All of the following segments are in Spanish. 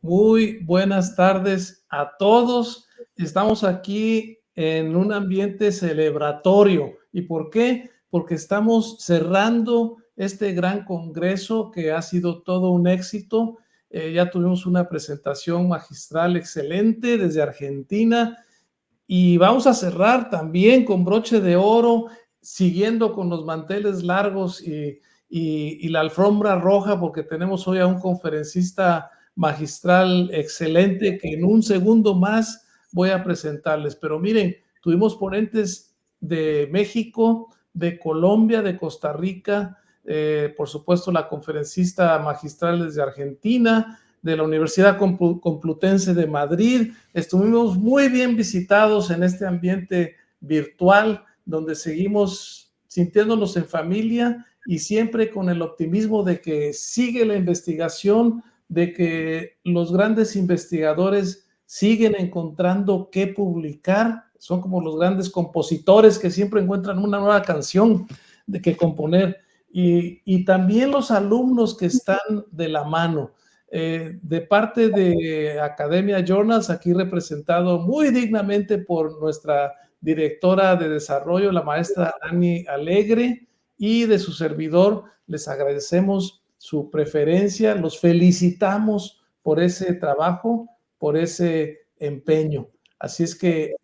Muy buenas tardes a todos. Estamos aquí en un ambiente celebratorio. ¿Y por qué? Porque estamos cerrando este gran congreso que ha sido todo un éxito. Ya tuvimos una presentación magistral excelente desde Argentina y vamos a cerrar también con broche de oro, siguiendo con los manteles largos y la alfombra roja, porque tenemos hoy a un conferencista magistral excelente que en un segundo más voy a presentarles. Pero miren, tuvimos ponentes de México, de Colombia, de Costa Rica, por supuesto la conferencista magistral desde Argentina, de la Universidad Complutense de Madrid. Estuvimos muy bien visitados en este ambiente virtual, donde seguimos sintiéndonos en familia y siempre con el optimismo de que sigue la investigación, de que los grandes investigadores siguen encontrando qué publicar, son como los grandes compositores que siempre encuentran una nueva canción de que componer, y también los alumnos que están de la mano. De parte de Academia Journals, aquí representado muy dignamente por nuestra directora de desarrollo, la maestra Annie Alegre, y de su servidor, les agradecemos su preferencia, los felicitamos por ese trabajo, por ese empeño. Así es que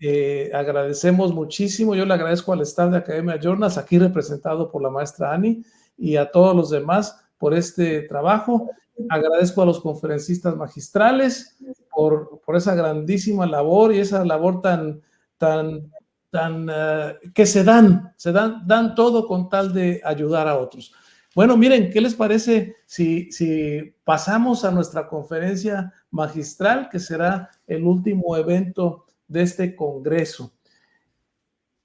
agradecemos muchísimo. Yo le agradezco al staff de Academia Journals, aquí representado por la maestra Annie, y a todos los demás por este trabajo. Agradezco a los conferencistas magistrales por esa grandísima labor y esa labor tan que se dan todo con tal de ayudar a otros. Bueno, miren, ¿qué les parece si pasamos a nuestra conferencia magistral, que será el último evento de este congreso?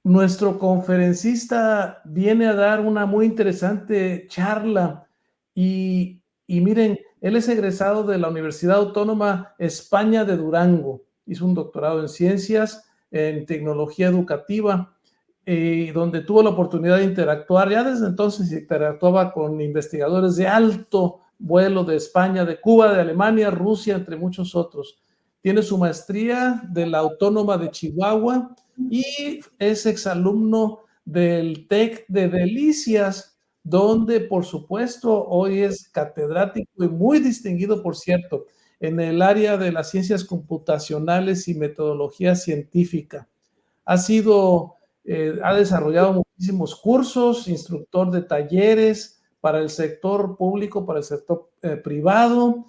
Nuestro conferencista viene a dar una muy interesante charla y miren, él es egresado de la Universidad Autónoma España de Durango, hizo un doctorado en ciencias, en tecnología educativa, donde tuvo la oportunidad de interactuar. Ya desde entonces interactuaba con investigadores de alto vuelo de España, de Cuba, de Alemania, Rusia, entre muchos otros. Tiene su maestría de la Autónoma de Chihuahua y es exalumno del TEC de Delicias, donde por supuesto hoy es catedrático y muy distinguido, por cierto, en el área de las ciencias computacionales y metodología científica. Ha desarrollado muchísimos cursos, instructor de talleres para el sector público, para el sector privado,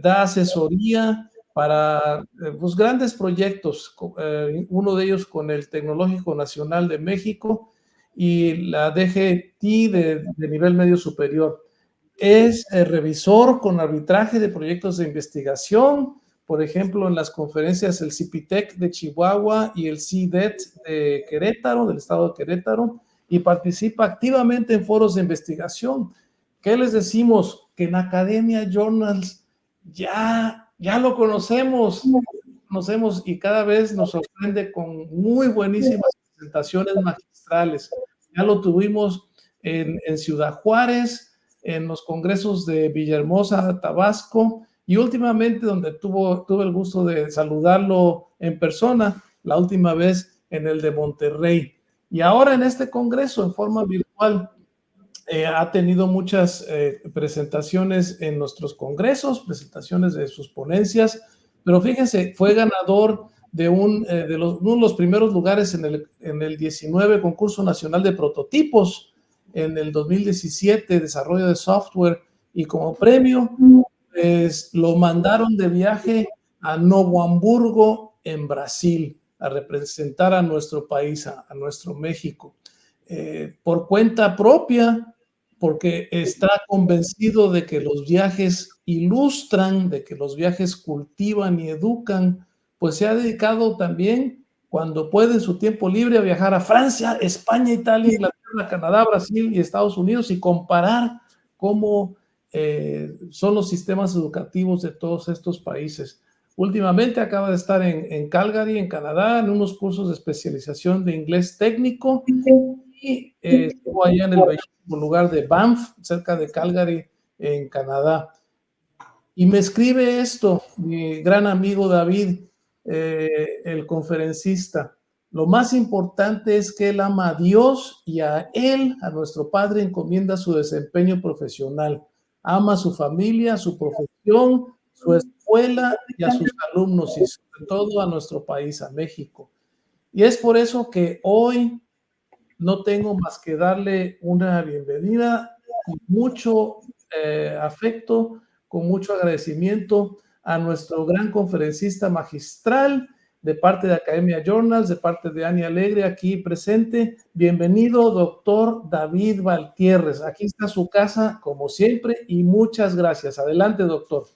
da asesoría para pues, grandes proyectos, uno de ellos con el Tecnológico Nacional de México y la DGT de nivel medio superior. Es revisor con arbitraje de proyectos de investigación, por ejemplo, en las conferencias el CIPITEC de Chihuahua y el CIDET de Querétaro, del estado de Querétaro, y participa activamente en foros de investigación. ¿Qué les decimos? Que en Academia Journals ya lo conocemos y cada vez nos sorprende con muy buenísimas presentaciones magistrales. Ya lo tuvimos en Ciudad Juárez, en los congresos de Villahermosa, Tabasco, y últimamente donde tuve el gusto de saludarlo en persona, la última vez en el de Monterrey. Y ahora en este congreso en forma virtual, ha tenido muchas presentaciones en nuestros congresos, presentaciones de sus ponencias, pero fíjense, fue ganador de uno de los primeros lugares en el 19 Concurso Nacional de Prototipos, en el 2017, desarrollo de software, y como premio, pues lo mandaron de viaje a Novo Hamburgo, en Brasil, a representar a nuestro país, a nuestro México, por cuenta propia, porque está convencido de que los viajes ilustran, de que los viajes cultivan y educan. Pues se ha dedicado también, cuando puede en su tiempo libre, a viajar a Francia, España, Italia, Inglaterra, Canadá, Brasil y Estados Unidos, y comparar cómo son los sistemas educativos de todos estos países. Últimamente acaba de estar en Calgary, en Canadá, en unos cursos de especialización de inglés técnico, y estuvo allá en el bellísimo lugar de Banff, cerca de Calgary, en Canadá. Y me escribe esto, mi gran amigo David, el conferencista. Lo más importante es que él ama a Dios y a él, a nuestro Padre, encomienda su desempeño profesional. Ama a su familia, su profesión, su escuela y a sus alumnos y sobre todo a nuestro país, a México. Y es por eso que hoy no tengo más que darle una bienvenida con mucho afecto, con mucho agradecimiento a nuestro gran conferencista magistral de parte de Academia Journals, de parte de Ani Alegre, aquí presente. Bienvenido, doctor David Valtierres. Aquí está su casa, como siempre, y muchas gracias. Adelante, doctor.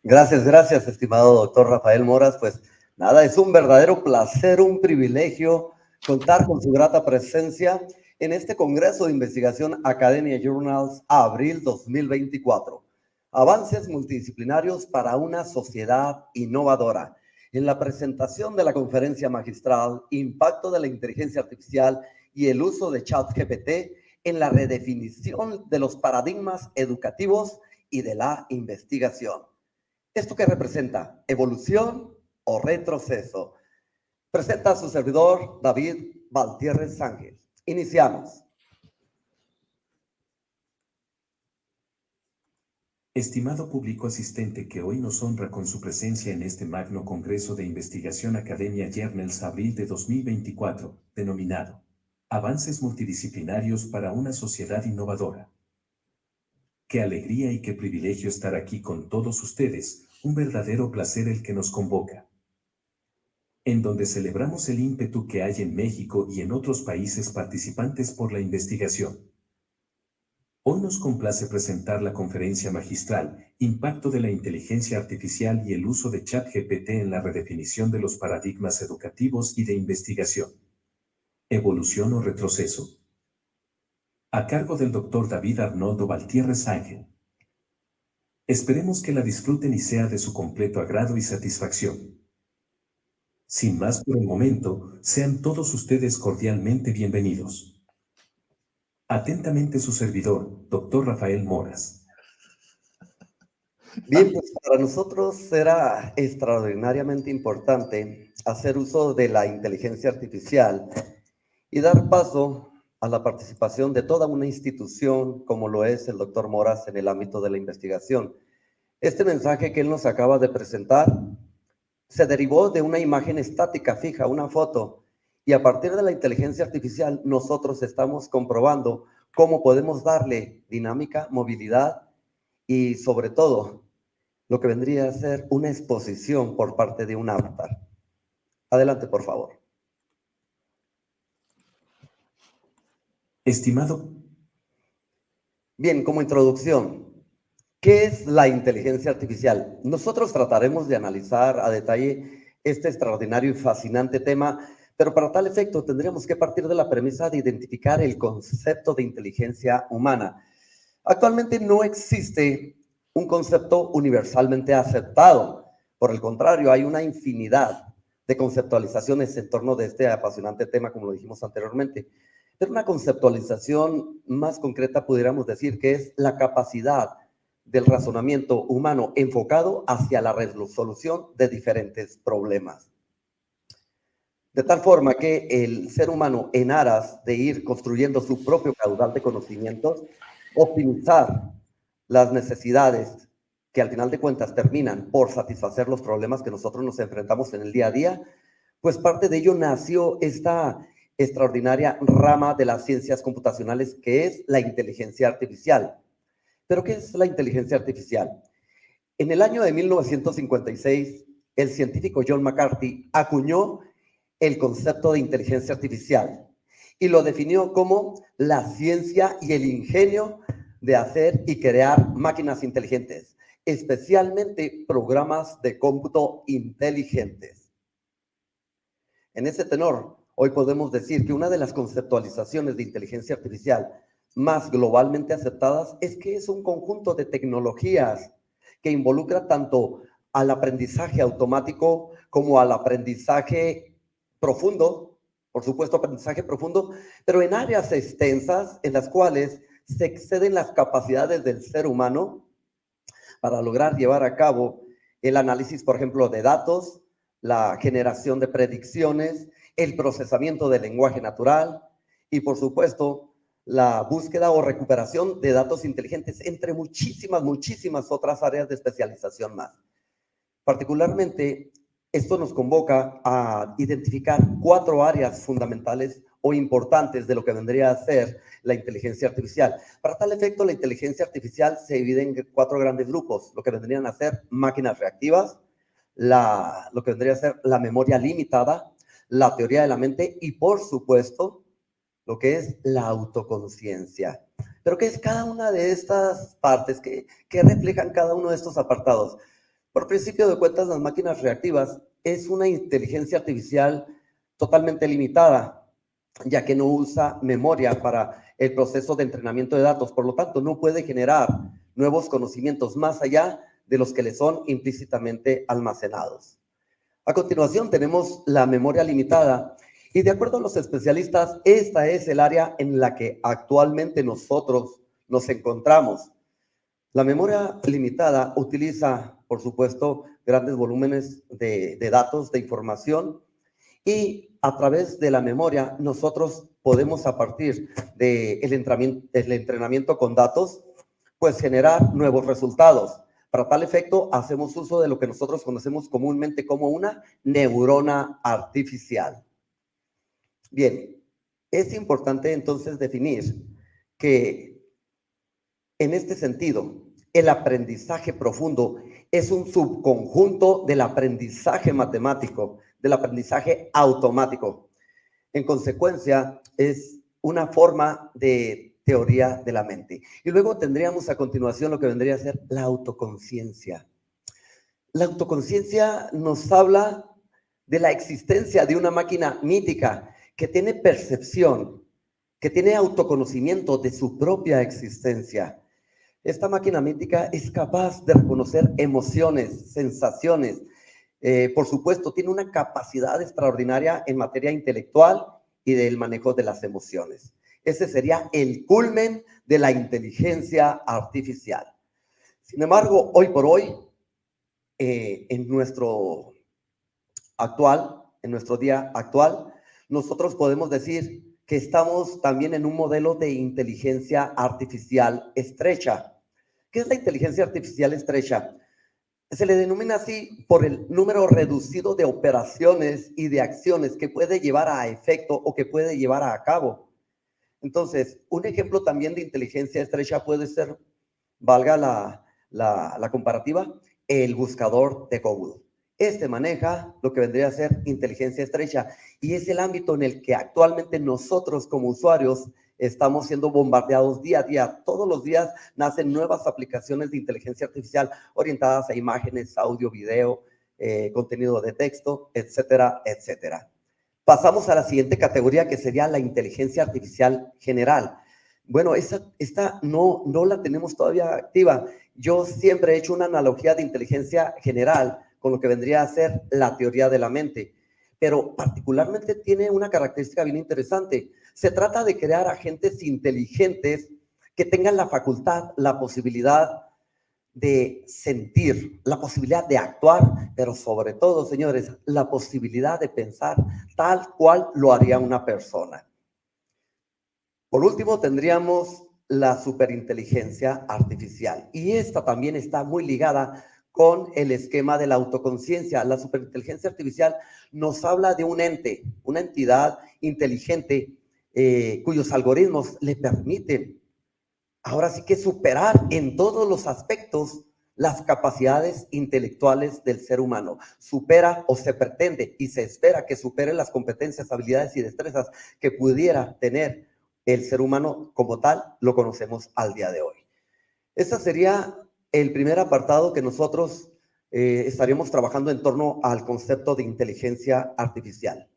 Gracias, estimado doctor Rafael Moras. Pues nada, es un verdadero placer, un privilegio contar con su grata presencia en este Congreso de Investigación Academia Journals Abril 2024. Avances multidisciplinarios para una sociedad innovadora. En la presentación de la conferencia magistral, Impacto de la Inteligencia Artificial y el uso de ChatGPT en la redefinición de los paradigmas educativos y de la investigación. ¿Esto qué representa? ¿Evolución o retroceso? Presenta a su servidor, David Valtierres Ángel. Iniciamos. Estimado público asistente que hoy nos honra con su presencia en este magno Congreso de Investigación Academia Journals Abril de 2024, denominado Avances multidisciplinarios para una sociedad innovadora. Qué alegría y qué privilegio estar aquí con todos ustedes, un verdadero placer el que nos convoca. En donde celebramos el ímpetu que hay en México y en otros países participantes por la investigación. Hoy nos complace presentar la conferencia magistral, Impacto de la Inteligencia Artificial y el uso de ChatGPT en la redefinición de los paradigmas educativos y de investigación. ¿Evolución o retroceso? A cargo del Dr. David Arnoldo Valtierres Ángel. Esperemos que la disfruten y sea de su completo agrado y satisfacción. Sin más por el momento, sean todos ustedes cordialmente bienvenidos. Atentamente su servidor, Dr. Rafael Moras. Bien, pues para nosotros será extraordinariamente importante hacer uso de la inteligencia artificial y dar paso a la participación de toda una institución como lo es el doctor Moras en el ámbito de la investigación. Este mensaje que él nos acaba de presentar se derivó de una imagen estática fija, una foto, y a partir de la inteligencia artificial nosotros estamos comprobando cómo podemos darle dinámica, movilidad y sobre todo lo que vendría a ser una exposición por parte de un avatar. Adelante, por favor. Estimado. Bien, como introducción, ¿qué es la inteligencia artificial? Nosotros trataremos de analizar a detalle este extraordinario y fascinante tema, pero para tal efecto tendríamos que partir de la premisa de identificar el concepto de inteligencia humana. Actualmente no existe un concepto universalmente aceptado. Por el contrario, hay una infinidad de conceptualizaciones en torno de este apasionante tema, como lo dijimos anteriormente. Pero una conceptualización más concreta pudiéramos decir que es la capacidad del razonamiento humano enfocado hacia la resolución de diferentes problemas. De tal forma que el ser humano, en aras de ir construyendo su propio caudal de conocimientos, optimizar las necesidades que al final de cuentas terminan por satisfacer los problemas que nosotros nos enfrentamos en el día a día, pues parte de ello nació esta extraordinaria rama de las ciencias computacionales que es la inteligencia artificial. ¿Pero qué es la inteligencia artificial? En el año de 1956, el científico John McCarthy acuñó el concepto de inteligencia artificial y lo definió como la ciencia y el ingenio de hacer y crear máquinas inteligentes, especialmente programas de cómputo inteligentes. En ese tenor, hoy podemos decir que una de las conceptualizaciones de inteligencia artificial más globalmente aceptadas es que es un conjunto de tecnologías que involucra tanto al aprendizaje automático como al aprendizaje profundo, por supuesto aprendizaje profundo, pero en áreas extensas en las cuales se exceden las capacidades del ser humano para lograr llevar a cabo el análisis, por ejemplo, de datos, la generación de predicciones, el procesamiento del lenguaje natural y, por supuesto, la búsqueda o recuperación de datos inteligentes, entre muchísimas otras áreas de especialización más. Particularmente, esto nos convoca a identificar 4 áreas fundamentales o importantes de lo que vendría a ser la inteligencia artificial. Para tal efecto, la inteligencia artificial se divide en 4 grandes grupos, lo que vendrían a ser máquinas reactivas, lo que vendría a ser la memoria limitada, la teoría de la mente y, por supuesto, lo que es la autoconciencia. Pero ¿qué es cada una de estas partes? ¿Qué reflejan cada uno de estos apartados? Por principio de cuentas, las máquinas reactivas es una inteligencia artificial totalmente limitada, ya que no usa memoria para el proceso de entrenamiento de datos. Por lo tanto, no puede generar nuevos conocimientos más allá de los que le son implícitamente almacenados. A continuación, tenemos la memoria limitada. Y de acuerdo a los especialistas, esta es el área en la que actualmente nosotros nos encontramos. La memoria limitada utiliza, por supuesto, grandes volúmenes de datos, de información, y a través de la memoria nosotros podemos, a partir del entrenamiento con datos, pues generar nuevos resultados. Para tal efecto, hacemos uso de lo que nosotros conocemos comúnmente como una neurona artificial. Bien, es importante entonces definir que en este sentido, el aprendizaje profundo es un subconjunto del aprendizaje matemático, del aprendizaje automático. En consecuencia, es una forma de teoría de la mente. Y luego tendríamos a continuación lo que vendría a ser la autoconciencia. La autoconciencia nos habla de la existencia de una máquina mítica que tiene percepción, que tiene autoconocimiento de su propia existencia. Esta máquina mítica es capaz de reconocer emociones, sensaciones. Por supuesto, tiene una capacidad extraordinaria en materia intelectual y del manejo de las emociones. Ese sería el culmen de la inteligencia artificial. Sin embargo, hoy por hoy, en nuestro día actual, nosotros podemos decir que estamos también en un modelo de inteligencia artificial estrecha. ¿Qué es la inteligencia artificial estrecha? Se le denomina así por el número reducido de operaciones y de acciones que puede llevar a efecto o que puede llevar a cabo. Entonces, un ejemplo también de inteligencia estrecha puede ser, valga la comparativa, el buscador de Google. Este maneja lo que vendría a ser inteligencia estrecha y es el ámbito en el que actualmente nosotros como usuarios estamos siendo bombardeados día a día. Todos los días nacen nuevas aplicaciones de inteligencia artificial orientadas a imágenes, audio, video, contenido de texto, etcétera, etcétera. Pasamos a la siguiente categoría, que sería la inteligencia artificial general. Bueno, esta no la tenemos todavía activa. Yo siempre he hecho una analogía de inteligencia general con lo que vendría a ser la teoría de la mente, pero particularmente tiene una característica bien interesante. Se trata de crear agentes inteligentes que tengan la facultad, la posibilidad de sentir, la posibilidad de actuar, pero sobre todo, señores, la posibilidad de pensar tal cual lo haría una persona. Por último, tendríamos la superinteligencia artificial, y esta también está muy ligada con el esquema de la autoconciencia. La superinteligencia artificial nos habla de un ente, una entidad inteligente cuyos algoritmos le permiten ahora sí que superar en todos los aspectos las capacidades intelectuales del ser humano. Supera, o se pretende y se espera que supere, las competencias, habilidades y destrezas que pudiera tener el ser humano como tal, lo conocemos al día de hoy. Ese sería el primer apartado que nosotros estaríamos trabajando en torno al concepto de inteligencia artificial.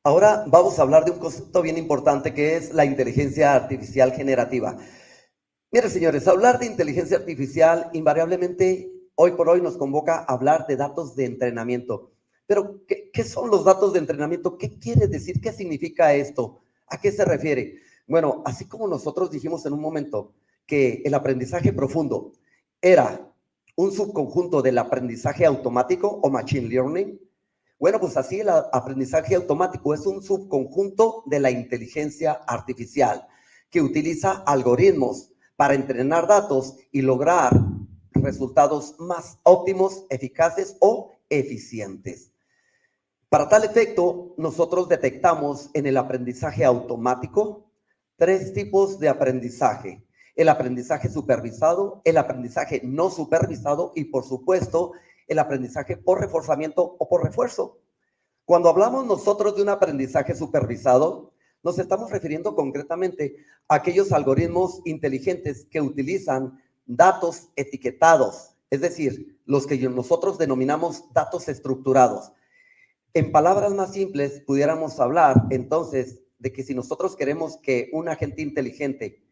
Ahora vamos a hablar de un concepto bien importante, que es la inteligencia artificial generativa. Miren, señores, hablar de inteligencia artificial invariablemente hoy por hoy nos convoca a hablar de datos de entrenamiento. Pero, ¿qué son los datos de entrenamiento? ¿Qué quiere decir? ¿Qué significa esto? ¿A qué se refiere? Bueno, así como nosotros dijimos en un momento que el aprendizaje profundo era un subconjunto del aprendizaje automático o machine learning, bueno, pues así el aprendizaje automático es un subconjunto de la inteligencia artificial que utiliza algoritmos para entrenar datos y lograr resultados más óptimos, eficaces o eficientes. Para tal efecto, nosotros detectamos en el aprendizaje automático 3 tipos de aprendizaje: el aprendizaje supervisado, el aprendizaje no supervisado y, por supuesto, el aprendizaje por reforzamiento o por refuerzo. Cuando hablamos nosotros de un aprendizaje supervisado, nos estamos refiriendo concretamente a aquellos algoritmos inteligentes que utilizan datos etiquetados, es decir, los que nosotros denominamos datos estructurados. En palabras más simples, pudiéramos hablar entonces de que si nosotros queremos que un agente inteligente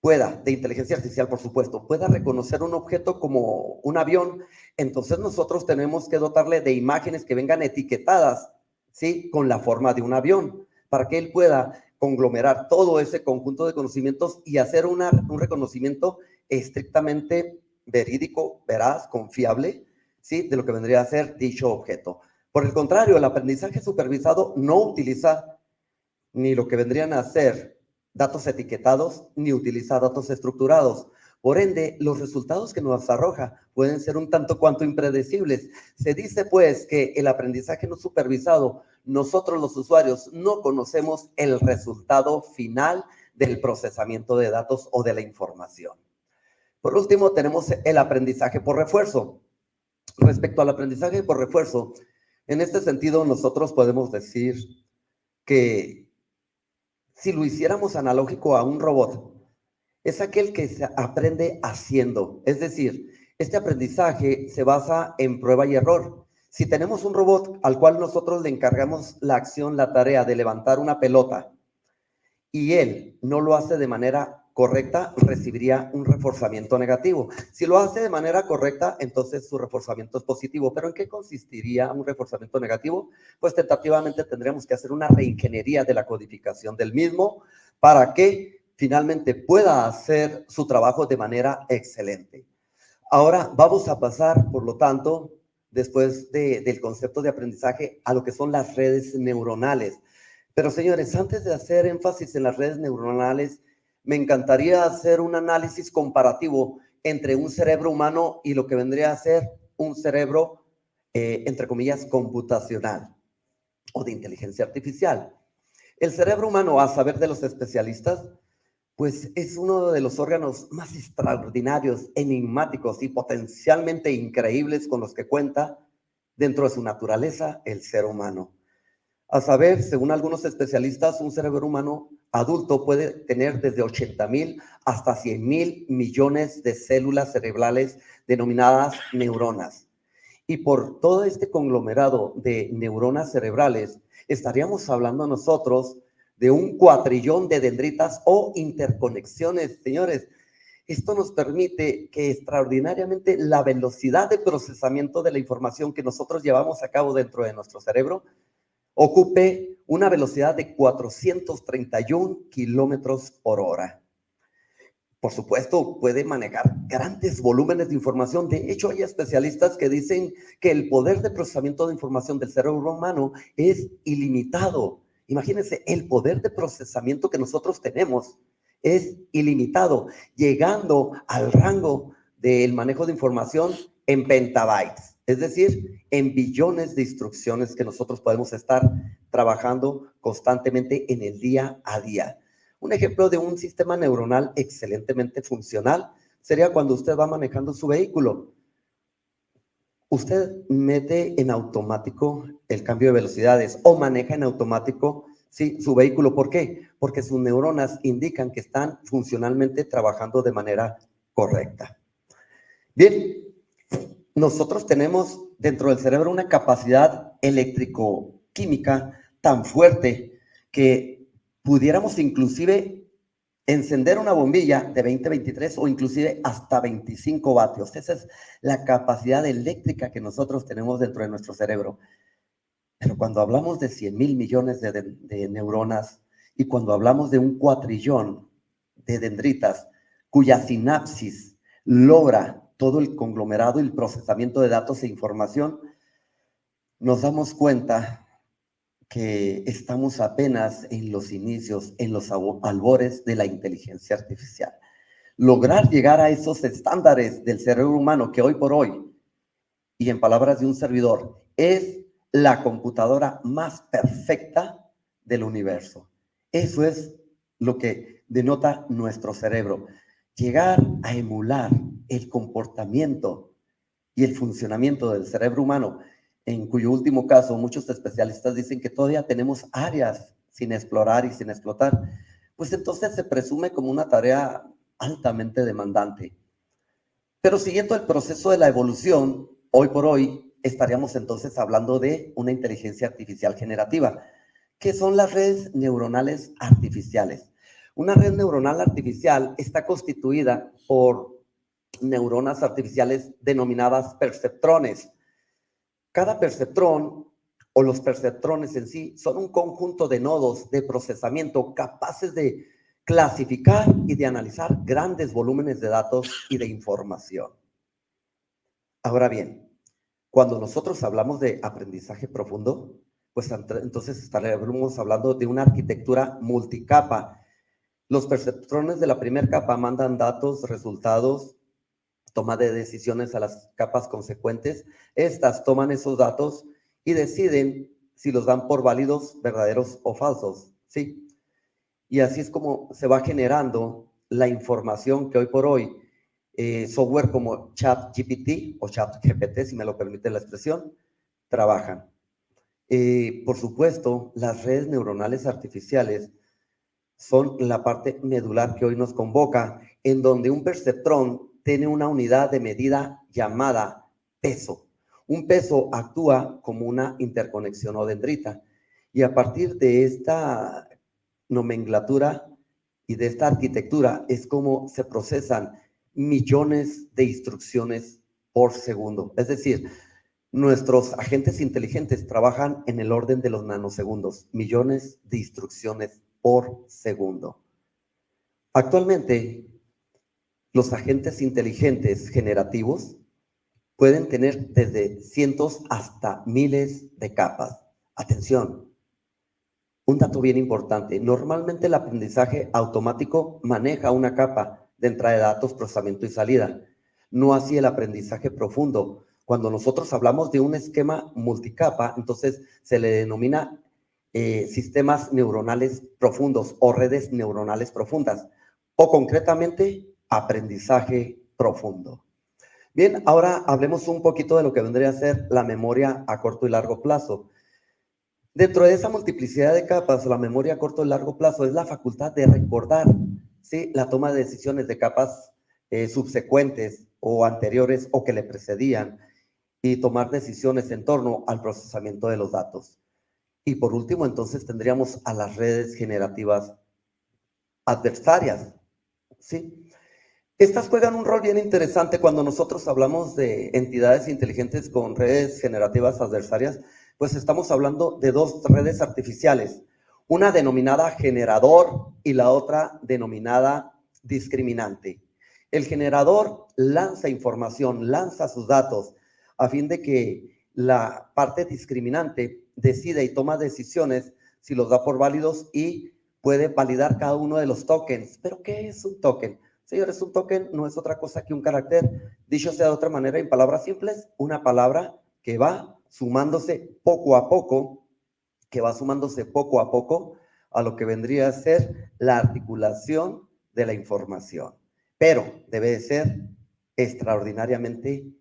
pueda, de inteligencia artificial por supuesto, pueda reconocer un objeto como un avión, entonces nosotros tenemos que dotarle de imágenes que vengan etiquetadas, ¿sí?, con la forma de un avión, para que él pueda conglomerar todo ese conjunto de conocimientos y hacer un reconocimiento estrictamente verídico, veraz, confiable, ¿sí?, de lo que vendría a ser dicho objeto. Por el contrario, el aprendizaje supervisado no utiliza ni lo que vendrían a ser datos etiquetados, ni utiliza datos estructurados. Por ende, los resultados que nos arroja pueden ser un tanto cuanto impredecibles. Se dice, pues, que el aprendizaje no supervisado, nosotros los usuarios no conocemos el resultado final del procesamiento de datos o de la información. Por último, tenemos el aprendizaje por refuerzo. Respecto al aprendizaje por refuerzo, en este sentido, nosotros podemos decir que si lo hiciéramos analógico a un robot, es aquel que se aprende haciendo. Es decir, este aprendizaje se basa en prueba y error. Si tenemos un robot al cual nosotros le encargamos la acción, la tarea de levantar una pelota, y él no lo hace de manera correcta, recibiría un reforzamiento negativo. Si lo hace de manera correcta, entonces su reforzamiento es positivo. ¿Pero en qué consistiría un reforzamiento negativo? Pues tentativamente tendremos que hacer una reingeniería de la codificación del mismo para que finalmente pueda hacer su trabajo de manera excelente. Ahora vamos a pasar, por lo tanto, después del concepto de aprendizaje, a lo que son las redes neuronales. Pero señores, antes de hacer énfasis en las redes neuronales, me encantaría hacer un análisis comparativo entre un cerebro humano y lo que vendría a ser un cerebro, entre comillas, computacional o de inteligencia artificial. El cerebro humano, a saber de los especialistas, pues es uno de los órganos más extraordinarios, enigmáticos y potencialmente increíbles con los que cuenta dentro de su naturaleza el ser humano. A saber, según algunos especialistas, un cerebro humano adulto puede tener desde 80,000 hasta 100,000 millones de células cerebrales denominadas neuronas. Y por todo este conglomerado de neuronas cerebrales, estaríamos hablando nosotros de un cuatrillón de dendritas o interconexiones, señores. Esto nos permite que extraordinariamente la velocidad de procesamiento de la información que nosotros llevamos a cabo dentro de nuestro cerebro ocupe una velocidad de 431 kilómetros por hora. Por supuesto, puede manejar grandes volúmenes de información. De hecho, hay especialistas que dicen que el poder de procesamiento de información del cerebro humano es ilimitado. Imagínense, el poder de procesamiento que nosotros tenemos es ilimitado, llegando al rango del manejo de información en petabytes, es decir, en billones de instrucciones que nosotros podemos estar trabajando constantemente en el día a día. Un ejemplo de un sistema neuronal excelentemente funcional sería cuando usted va manejando su vehículo. Usted mete en automático el cambio de velocidades o maneja en automático, sí, su vehículo. ¿Por qué? Porque sus neuronas indican que están funcionalmente trabajando de manera correcta. Bien, nosotros tenemos dentro del cerebro una capacidad eléctrico-química tan fuerte que pudiéramos inclusive encender una bombilla de 20, 23 o inclusive hasta 25 vatios. Esa es la capacidad eléctrica que nosotros tenemos dentro de nuestro cerebro. Pero cuando hablamos de 100,000 millones de neuronas, Y cuando hablamos de un cuatrillón de dendritas cuya sinapsis logra todo el conglomerado y el procesamiento de datos e información, nos damos cuenta que estamos apenas en los inicios, en los albores de la inteligencia artificial. Lograr llegar a esos estándares del cerebro humano que hoy por hoy, y en palabras de un servidor, es la computadora más perfecta del universo. Eso es lo que denota nuestro cerebro. Llegar a emular el comportamiento y el funcionamiento del cerebro humano, en cuyo último caso muchos especialistas dicen que todavía tenemos áreas sin explorar y sin explotar, pues entonces se presume como una tarea altamente demandante. Pero siguiendo el proceso de la evolución, hoy por hoy estaríamos entonces hablando de una inteligencia artificial generativa, que son las redes neuronales artificiales. Una red neuronal artificial está constituida por neuronas artificiales denominadas perceptrones. Cada perceptrón o los perceptrones en sí son un conjunto de nodos de procesamiento capaces de clasificar y de analizar grandes volúmenes de datos y de información. Ahora bien, cuando nosotros hablamos de aprendizaje profundo, pues entonces estaremos hablando de una arquitectura multicapa. Los perceptrones de la primera capa mandan datos, resultados, toma de decisiones a las capas consecuentes. Estas toman esos datos y deciden si los dan por válidos, verdaderos o falsos, ¿sí? Y así es como se va generando la información que hoy por hoy software como ChatGPT o ChatGPT, si me lo permite la expresión, trabajan. Por supuesto, las redes neuronales artificiales son la parte medular que hoy nos convoca, en donde un perceptrón tiene una unidad de medida llamada peso. Un peso actúa como una interconexión o dendrita. Y a partir de esta nomenclatura y de esta arquitectura es como se procesan millones de instrucciones por segundo. Es decir, nuestros agentes inteligentes trabajan en el orden de los nanosegundos, millones de instrucciones por segundo. Actualmente, los agentes inteligentes generativos pueden tener desde cientos hasta miles de capas. Atención, un dato bien importante. Normalmente el aprendizaje automático maneja una capa de entrada de datos, procesamiento y salida. No así el aprendizaje profundo. Cuando nosotros hablamos de un esquema multicapa, entonces se le denomina sistemas neuronales profundos o redes neuronales profundas, o concretamente aprendizaje profundo. Bien, ahora hablemos un poquito de lo que vendría a ser la memoria a corto y largo plazo. Dentro de esa multiplicidad de capas, la memoria a corto y largo plazo es la facultad de recordar, ¿sí?, la toma de decisiones de capas subsecuentes o anteriores o que le precedían y tomar decisiones en torno al procesamiento de los datos. Y por último, entonces tendríamos a las redes generativas adversarias, ¿sí? Estas juegan un rol bien interesante cuando nosotros hablamos de entidades inteligentes con redes generativas adversarias, pues estamos hablando de dos redes artificiales, una denominada generador y la otra denominada discriminante. El generador lanza información, lanza sus datos, a fin de que la parte discriminante decide y toma decisiones si los da por válidos y puede validar cada uno de los tokens. ¿Pero qué es un token? Señores, un token no es otra cosa que un carácter, dicho sea de otra manera, en palabras simples, una palabra que va sumándose poco a poco, a lo que vendría a ser la articulación de la información. Pero debe de ser extraordinariamente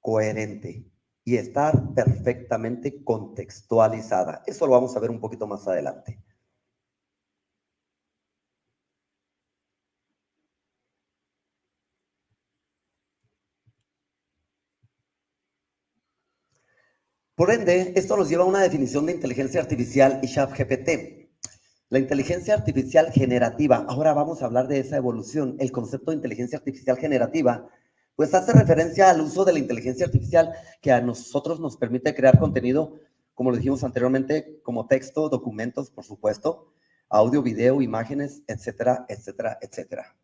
coherente y estar perfectamente contextualizada. Eso lo vamos a ver un poquito más adelante. Por ende, esto nos lleva a una definición de inteligencia artificial y ChatGPT. La inteligencia artificial generativa, ahora vamos a hablar de esa evolución. El concepto de inteligencia artificial generativa, pues hace referencia al uso de la inteligencia artificial que a nosotros nos permite crear contenido, como lo dijimos anteriormente, como texto, documentos, por supuesto, audio, video, imágenes, etcétera, etcétera, etcétera.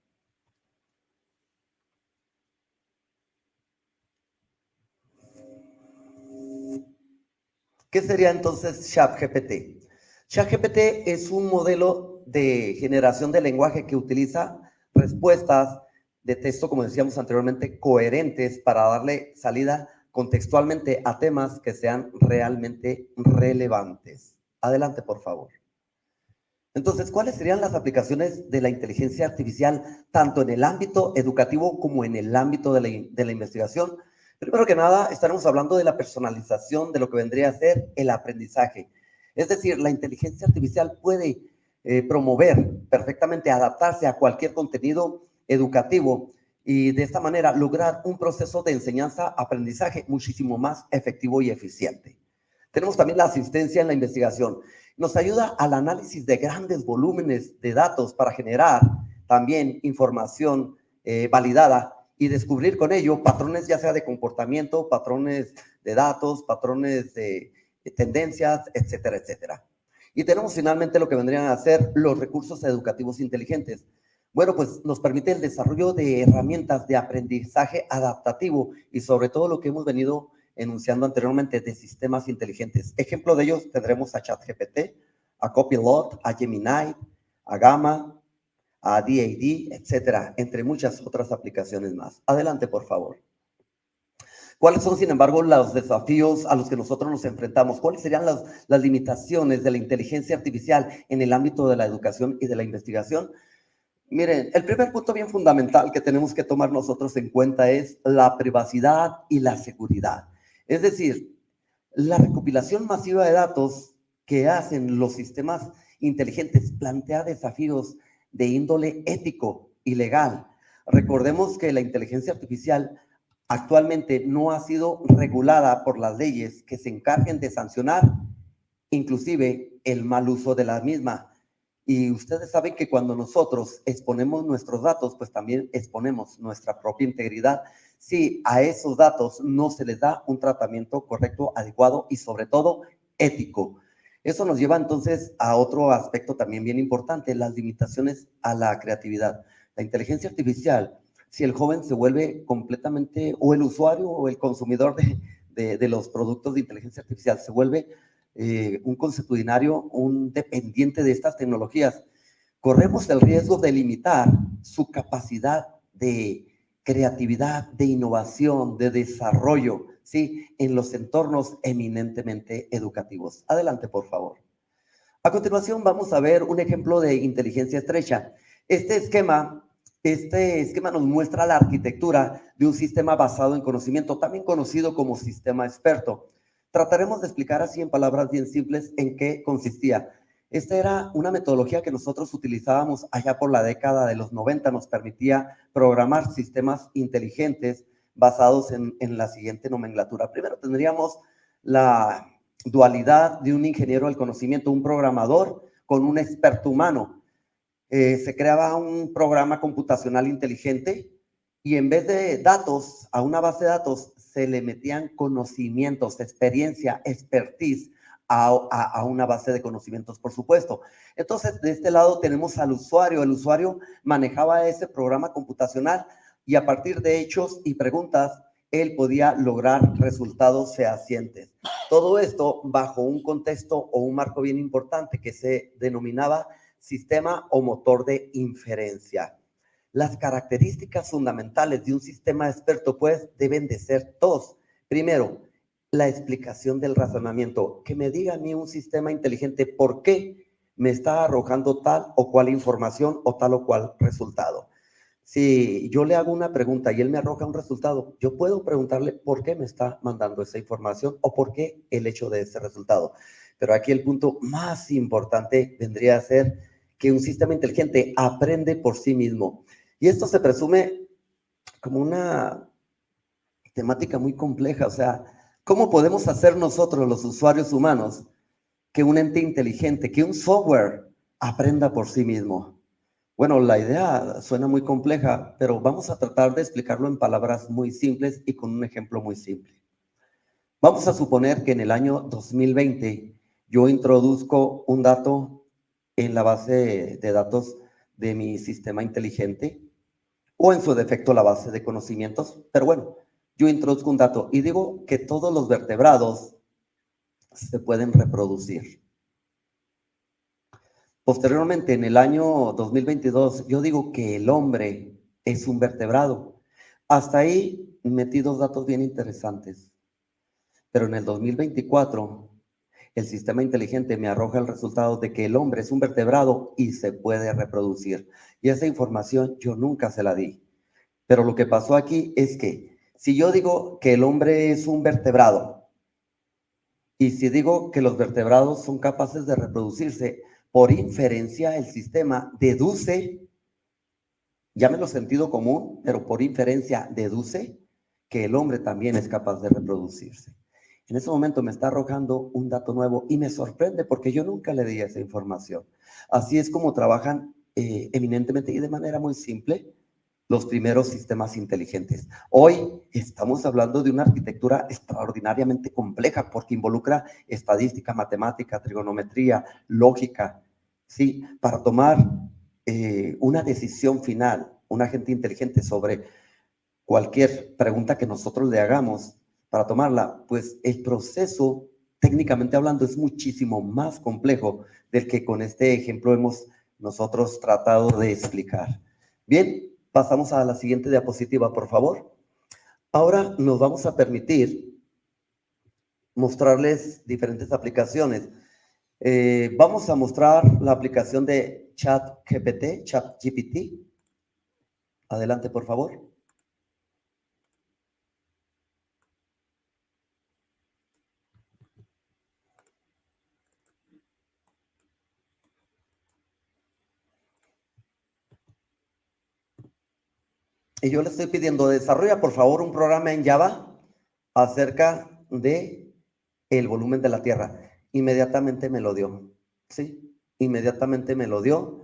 ¿Qué sería entonces ChatGPT? ChatGPT es un modelo de generación de lenguaje que utiliza respuestas de texto, como decíamos anteriormente, coherentes para darle salida contextualmente a temas que sean realmente relevantes. Adelante, por favor. Entonces, ¿cuáles serían las aplicaciones de la inteligencia artificial, tanto en el ámbito educativo como en el ámbito de la investigación? Primero que nada, estaremos hablando de la personalización de lo que vendría a ser el aprendizaje. Es decir, la inteligencia artificial puede promover perfectamente, adaptarse a cualquier contenido educativo y de esta manera lograr un proceso de enseñanza-aprendizaje muchísimo más efectivo y eficiente. Tenemos también la asistencia en la investigación. Nos ayuda al análisis de grandes volúmenes de datos para generar también información validada y descubrir con ello patrones ya sea de comportamiento, patrones de datos, patrones de tendencias, etcétera, etcétera. Y tenemos finalmente lo que vendrían a ser los recursos educativos inteligentes. Bueno, pues nos permite el desarrollo de herramientas de aprendizaje adaptativo y sobre todo lo que hemos venido enunciando anteriormente de sistemas inteligentes. Ejemplo de ellos tendremos a ChatGPT, a Copilot, a Gemini, a Gamma, a DAD, etcétera, entre muchas otras aplicaciones más. Adelante, por favor. ¿Cuáles son, sin embargo, los desafíos a los que nosotros nos enfrentamos? ¿Cuáles serían las limitaciones de la inteligencia artificial en el ámbito de la educación y de la investigación? Miren, el primer punto bien fundamental que tenemos que tomar nosotros en cuenta es la privacidad y la seguridad. Es decir, la recopilación masiva de datos que hacen los sistemas inteligentes plantea desafíos de índole ético y legal. Recordemos que la inteligencia artificial actualmente no ha sido regulada por las leyes que se encarguen de sancionar inclusive el mal uso de la misma. Y ustedes saben que cuando nosotros exponemos nuestros datos, pues también exponemos nuestra propia integridad si a esos datos no se les da un tratamiento correcto, adecuado y sobre todo ético. Eso nos lleva entonces a otro aspecto también bien importante, las limitaciones a la creatividad. La inteligencia artificial, si el joven se vuelve completamente, o el usuario o el consumidor de los productos de inteligencia artificial se vuelve un consuetudinario, un dependiente de estas tecnologías, corremos el riesgo de limitar su capacidad de creatividad, de innovación, de desarrollo, ¿sí? En los entornos eminentemente educativos. Adelante, por favor. A continuación vamos a ver un ejemplo de inteligencia estrecha. Este esquema nos muestra la arquitectura de un sistema basado en conocimiento, también conocido como sistema experto. Trataremos de explicar así en palabras bien simples en qué consistía. Esta era una metodología que nosotros utilizábamos allá por la década de los 90, nos permitía programar sistemas inteligentes basados en la siguiente nomenclatura. Primero tendríamos la dualidad de un ingeniero del conocimiento, un programador con un experto humano. Se creaba un programa computacional inteligente y en vez de datos, a una base de datos, se le metían conocimientos, experiencia, expertise a una base de conocimientos, por supuesto. Entonces, de este lado tenemos al usuario. El usuario manejaba ese programa computacional y a partir de hechos y preguntas, él podía lograr resultados fehacientes. Todo esto bajo un contexto o un marco bien importante que se denominaba sistema o motor de inferencia. Las características fundamentales de un sistema experto, pues, deben de ser dos. Primero, la explicación del razonamiento. Que me diga a mí un sistema inteligente por qué me está arrojando tal o cual información o tal o cual resultado. Si yo le hago una pregunta y él me arroja un resultado, yo puedo preguntarle por qué me está mandando esa información o por qué el hecho de ese resultado. Pero aquí el punto más importante vendría a ser que un sistema inteligente aprende por sí mismo. Y esto se presume como una temática muy compleja. O sea, ¿cómo podemos hacer nosotros, los usuarios humanos, que un ente inteligente, que un software aprenda por sí mismo? Bueno, la idea suena muy compleja, pero vamos a tratar de explicarlo en palabras muy simples y con un ejemplo muy simple. Vamos a suponer que en el año 2020 yo introduzco un dato en la base de datos de mi sistema inteligente o en su defecto la base de conocimientos. Pero bueno, yo introduzco un dato y digo que todos los vertebrados se pueden reproducir. Posteriormente, en el año 2022, yo digo que el hombre es un vertebrado. Hasta ahí metí dos datos bien interesantes. Pero en el 2024, el sistema inteligente me arroja el resultado de que el hombre es un vertebrado y se puede reproducir. Y esa información yo nunca se la di. Pero lo que pasó aquí es que si yo digo que el hombre es un vertebrado y si digo que los vertebrados son capaces de reproducirse, por inferencia el sistema deduce, llámelo sentido común, pero por inferencia deduce que el hombre también es capaz de reproducirse. En ese momento me está arrojando un dato nuevo y me sorprende porque yo nunca le di esa información. Así es como trabajan eminentemente y de manera muy simple los primeros sistemas inteligentes. Hoy estamos hablando de una arquitectura extraordinariamente compleja porque involucra estadística, matemática, trigonometría, lógica, ¿sí? Para tomar una decisión final, un agente inteligente sobre cualquier pregunta que nosotros le hagamos, para tomarla, pues el proceso, técnicamente hablando, es muchísimo más complejo del que con este ejemplo hemos nosotros tratado de explicar. Bien, pasamos a la siguiente diapositiva, por favor. Ahora nos vamos a permitir mostrarles diferentes aplicaciones. Vamos a mostrar la aplicación de ChatGPT. Adelante, por favor. Y yo le estoy pidiendo, desarrolla por favor un programa en Java acerca de el volumen de la Tierra. Inmediatamente me lo dio, ¿sí? Inmediatamente me lo dio.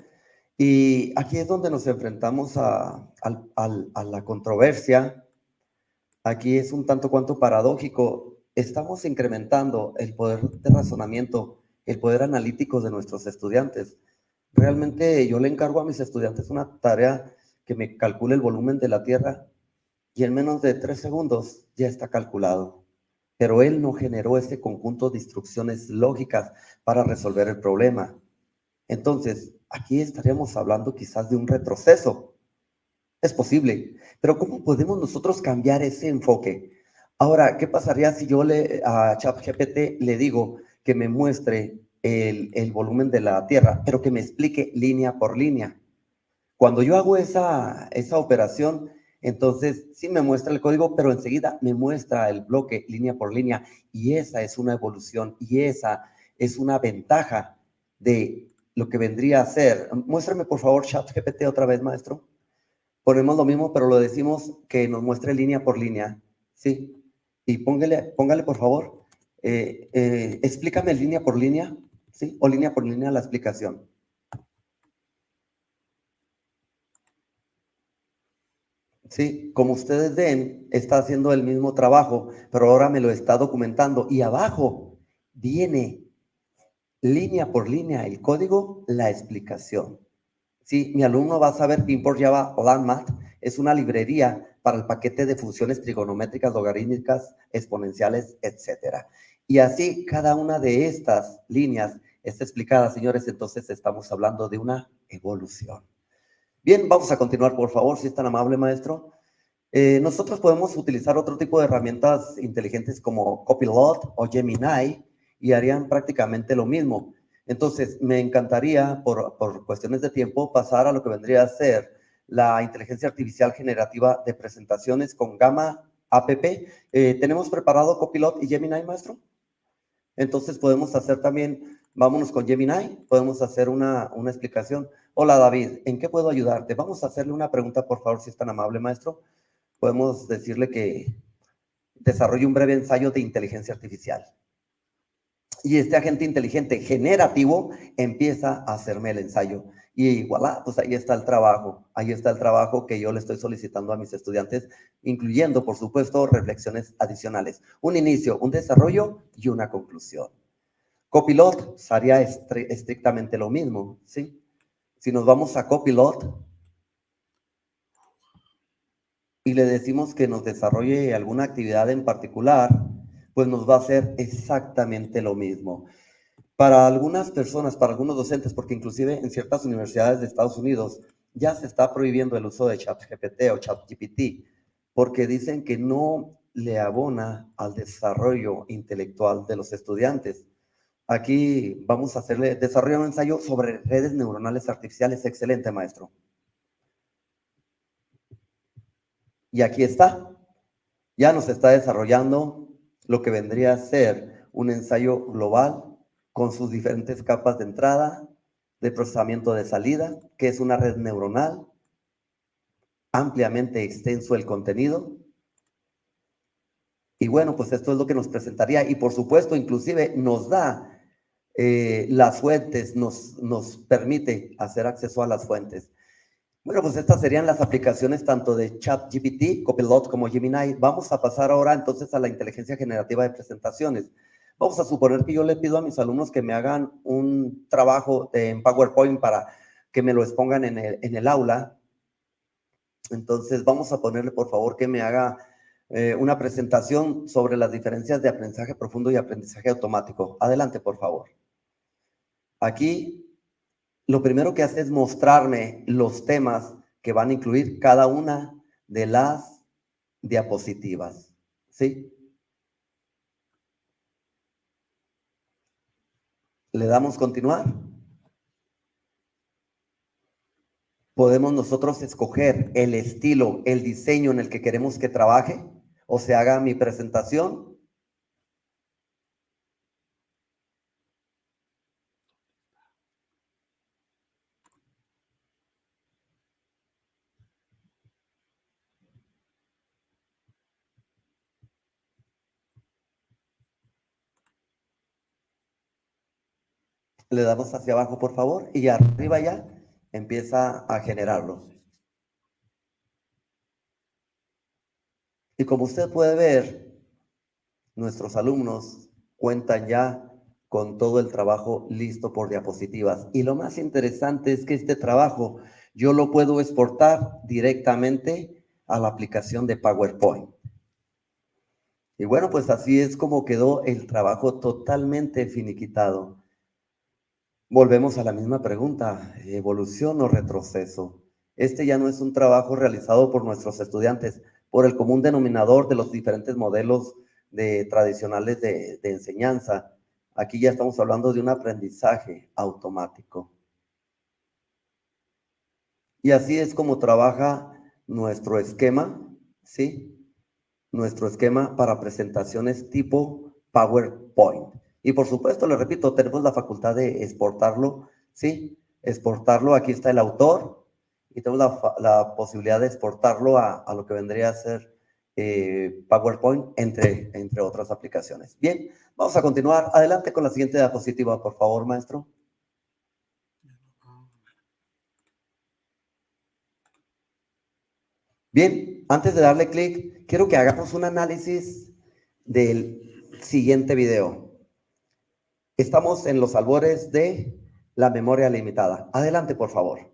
Y aquí es donde nos enfrentamos a la controversia. Aquí es un tanto cuanto paradójico. Estamos incrementando el poder de razonamiento, el poder analítico de nuestros estudiantes. Realmente yo le encargo a mis estudiantes una tarea que me calcule el volumen de la Tierra y en menos de 3 segundos ya está calculado. Pero él no generó ese conjunto de instrucciones lógicas para resolver el problema. Entonces, aquí estaríamos hablando quizás de un retroceso. Es posible, pero ¿cómo podemos nosotros cambiar ese enfoque? Ahora, ¿qué pasaría si yo a ChatGPT le digo que me muestre el volumen de la Tierra, pero que me explique línea por línea? Cuando yo hago esa operación, entonces sí me muestra el código, pero enseguida me muestra el bloque línea por línea, y esa es una evolución, y esa es una ventaja de lo que vendría a ser. Muéstrame por favor ChatGPT otra vez, maestro. Ponemos lo mismo, pero lo decimos que nos muestre línea por línea, ¿sí? Y póngale por favor, explícame línea por línea, ¿sí? O línea por línea la explicación. Sí, como ustedes ven, está haciendo el mismo trabajo, pero ahora me lo está documentando. Y abajo viene línea por línea el código, la explicación. Sí, mi alumno va a saber que Import Java Landmath es una librería para el paquete de funciones trigonométricas, logarítmicas, exponenciales, etc. Y así cada una de estas líneas está explicada, señores. Entonces estamos hablando de una evolución. Bien, vamos a continuar, por favor, si es tan amable, maestro. Nosotros podemos utilizar otro tipo de herramientas inteligentes como Copilot o Gemini y harían prácticamente lo mismo. Entonces, me encantaría, por cuestiones de tiempo, pasar a lo que vendría a ser la inteligencia artificial generativa de presentaciones con Gamma App. ¿Tenemos preparado Copilot y Gemini, maestro? Entonces, podemos hacer también, vámonos con Gemini, podemos hacer una explicación. Hola, David, ¿en qué puedo ayudarte? Vamos a hacerle una pregunta, por favor, si es tan amable, maestro. Podemos decirle que desarrolle un breve ensayo de inteligencia artificial. Y este agente inteligente generativo empieza a hacerme el ensayo. Y voilà, pues ahí está el trabajo que yo le estoy solicitando a mis estudiantes, incluyendo, por supuesto, reflexiones adicionales. Un inicio, un desarrollo y una conclusión. Copilot sería estrictamente lo mismo, ¿sí? Si nos vamos a Copilot y le decimos que nos desarrolle alguna actividad en particular, pues nos va a hacer exactamente lo mismo. Para algunas personas, para algunos docentes, porque inclusive en ciertas universidades de Estados Unidos ya se está prohibiendo el uso de ChatGPT o ChatGPT, porque dicen que no le abona al desarrollo intelectual de los estudiantes. Aquí vamos a desarrollar un ensayo sobre redes neuronales artificiales. Excelente, maestro. Y aquí está. Ya nos está desarrollando lo que vendría a ser un ensayo global con sus diferentes capas de entrada, de procesamiento de salida, que es una red neuronal, ampliamente extenso el contenido. Y bueno, pues esto es lo que nos presentaría y por supuesto inclusive nos da las fuentes, nos permite hacer acceso a las fuentes. Bueno, pues estas serían las aplicaciones tanto de ChatGPT, Copilot como Gemini. Vamos a pasar ahora entonces a la inteligencia generativa de presentaciones. Vamos a suponer que yo le pido a mis alumnos que me hagan un trabajo en PowerPoint para que me lo expongan en el aula. Entonces vamos a ponerle por favor que me haga una presentación sobre las diferencias de aprendizaje profundo y aprendizaje automático. Adelante, por favor. Aquí lo primero que hace es mostrarme los temas que van a incluir cada una de las diapositivas, ¿sí? Le damos continuar. Podemos nosotros escoger el estilo, el diseño en el que queremos que trabaje o se haga mi presentación. Le damos hacia abajo, por favor, y arriba ya empieza a generarlo. Y como usted puede ver, nuestros alumnos cuentan ya con todo el trabajo listo por diapositivas. Y lo más interesante es que este trabajo yo lo puedo exportar directamente a la aplicación de PowerPoint. Y bueno, pues así es como quedó el trabajo totalmente finiquitado. Volvemos a la misma pregunta, ¿evolución o retroceso? Este ya no es un trabajo realizado por nuestros estudiantes, por el común denominador de los diferentes modelos tradicionales de enseñanza. Aquí ya estamos hablando de un aprendizaje automático. Y así es como trabaja nuestro esquema, ¿sí? Nuestro esquema para presentaciones tipo PowerPoint. Y por supuesto, le repito, tenemos la facultad de exportarlo, ¿sí? Exportarlo, aquí está el autor, y tenemos la posibilidad de exportarlo a lo que vendría a ser PowerPoint, entre otras aplicaciones. Bien, vamos a continuar. Adelante con la siguiente diapositiva, por favor, maestro. Bien, antes de darle clic, quiero que hagamos un análisis del siguiente video. Estamos en los albores de la memoria limitada. Adelante, por favor.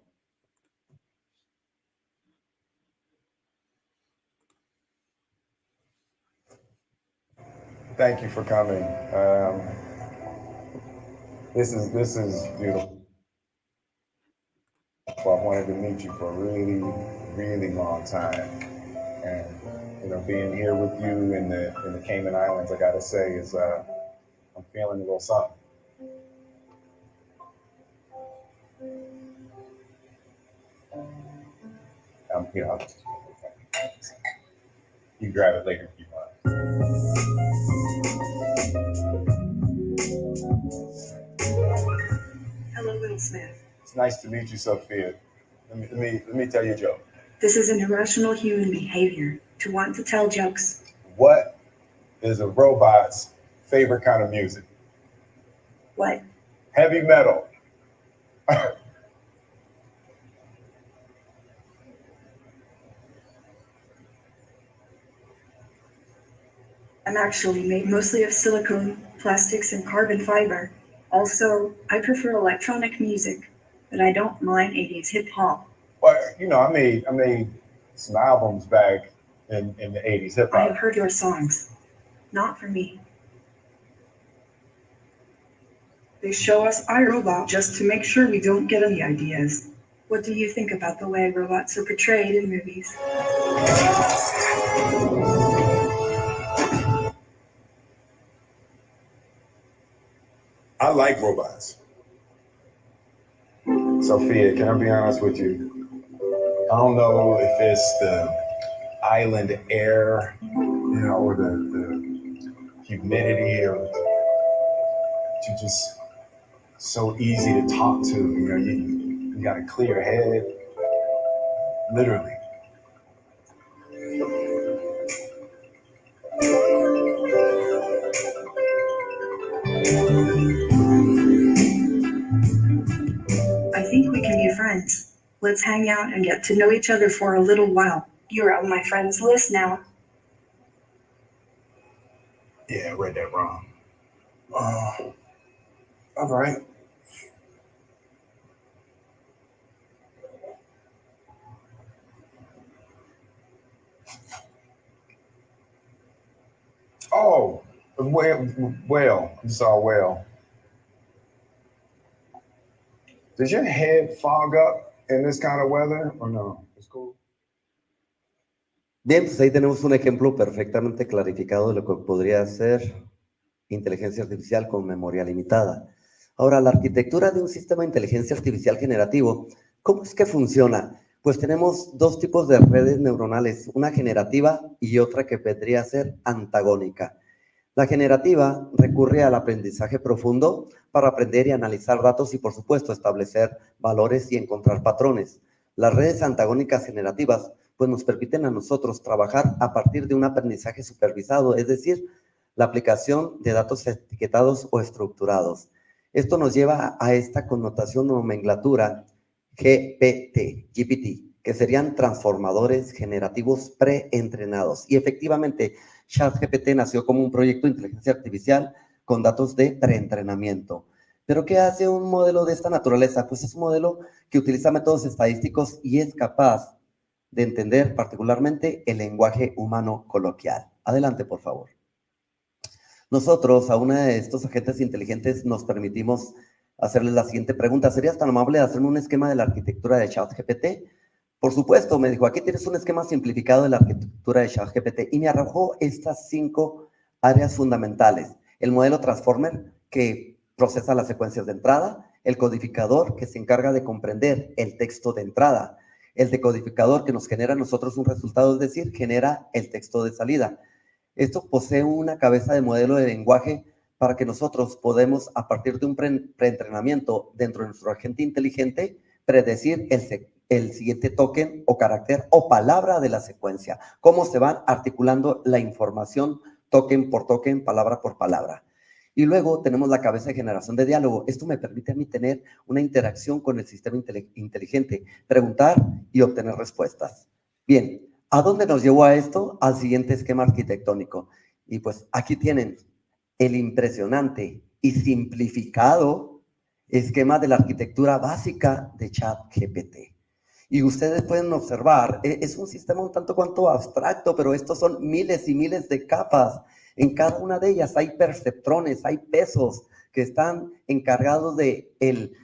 Thank you for coming. This is beautiful. I've wanted to meet you for a really, really long time, and being here with you in the Cayman Islands, I gotta say, is I'm feeling a little something. I'll just, you grab it later if you want. Hello, Will Smith. It's nice to meet you, Sophia. Let me tell you a joke. This is an irrational human behavior to want to tell jokes. What is a robot's favorite kind of music? What? Heavy metal. I'm actually made mostly of silicone, plastics, and carbon fiber. Also, I prefer electronic music, but I don't mind 80s hip hop. Well, you know, I made some albums back in the 80s hip I have hop. heard your songs. Not for me. They show us iRobot just to make sure we don't get any ideas. What do you think about the way robots are portrayed in movies? I like robots. Sophia, can I be honest with you? I don't know if it's the island air, you know, or the humidity, or you're just so easy to talk to. You know, you got a clear head, literally. I think we can be friends. Let's hang out and get to know each other for a little while. You're on my friends list now. Yeah, I read that wrong. All right. Oh, well, you saw well. Does your head fog up in this kind of weather or no? It's cool. Bien, pues ahí tenemos un ejemplo perfectamente clarificado de lo que podría ser inteligencia artificial con memoria limitada. Ahora, la arquitectura de un sistema de inteligencia artificial generativo, ¿cómo es que funciona? Pues tenemos dos tipos de redes neuronales, una generativa y otra que vendría a ser antagónica. La generativa recurre al aprendizaje profundo para aprender y analizar datos y, por supuesto, establecer valores y encontrar patrones. Las redes antagónicas generativas pues nos permiten a nosotros trabajar a partir de un aprendizaje supervisado, es decir, la aplicación de datos etiquetados o estructurados. Esto nos lleva a esta connotación o nomenclatura GPT, que serían transformadores generativos preentrenados. Y efectivamente, ChatGPT nació como un proyecto de inteligencia artificial con datos de preentrenamiento. ¿Pero qué hace un modelo de esta naturaleza? Pues es un modelo que utiliza métodos estadísticos y es capaz de entender particularmente el lenguaje humano coloquial. Adelante, por favor. Nosotros a una de estos agentes inteligentes nos permitimos hacerles la siguiente pregunta. ¿Serías tan amable de hacerme un esquema de la arquitectura de ChatGPT? Por supuesto, me dijo, aquí tienes un esquema simplificado de la arquitectura de ChatGPT y me arrojó estas 5 áreas fundamentales. El modelo Transformer, que procesa las secuencias de entrada, el codificador, que se encarga de comprender el texto de entrada, el decodificador, que nos genera a nosotros un resultado, es decir, genera el texto de salida. Esto posee una cabeza de modelo de lenguaje para que nosotros podemos, a partir de un preentrenamiento dentro de nuestro agente inteligente, predecir el siguiente token o carácter o palabra de la secuencia, cómo se van articulando la información token por token, palabra por palabra. Y luego tenemos la cabeza de generación de diálogo. Esto me permite a mí tener una interacción con el sistema inteligente, preguntar y obtener respuestas. Bien, ¿a dónde nos llevó a esto? Al siguiente esquema arquitectónico. Y pues aquí tienen el impresionante y simplificado esquema de la arquitectura básica de ChatGPT. Y ustedes pueden observar, es un sistema un tanto cuanto abstracto, pero estos son miles y miles de capas. En cada una de ellas hay perceptrones, hay pesos que están encargados de el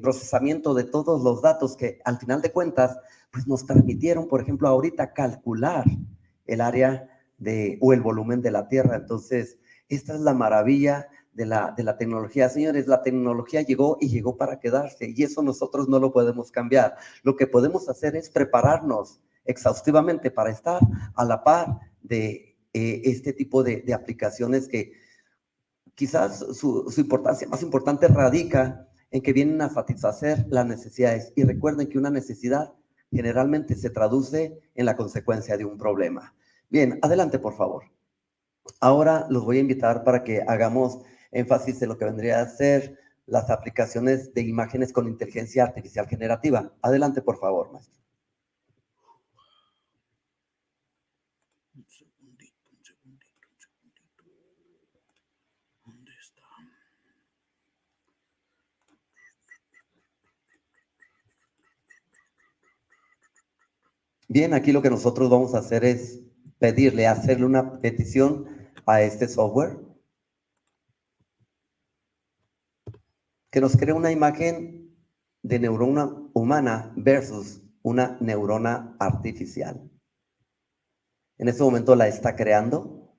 procesamiento de todos los datos que al final de cuentas pues nos permitieron, por ejemplo, ahorita calcular el área o el volumen de la Tierra. Entonces, esta es la maravilla de la tecnología. Señores, la tecnología llegó y llegó para quedarse y eso nosotros no lo podemos cambiar. Lo que podemos hacer es prepararnos exhaustivamente para estar a la par de este tipo de aplicaciones que quizás su importancia más importante radica en que vienen a satisfacer las necesidades. Y recuerden que una necesidad generalmente se traduce en la consecuencia de un problema. Bien, adelante, por favor. Ahora los voy a invitar para que hagamos énfasis en lo que vendría a ser las aplicaciones de imágenes con inteligencia artificial generativa. Adelante, por favor, maestro. Un segundito. ¿Dónde está? Bien, aquí lo que nosotros vamos a hacer es pedirle, hacerle una petición a este software que nos cree una imagen de neurona humana versus una neurona artificial. En este momento la está creando.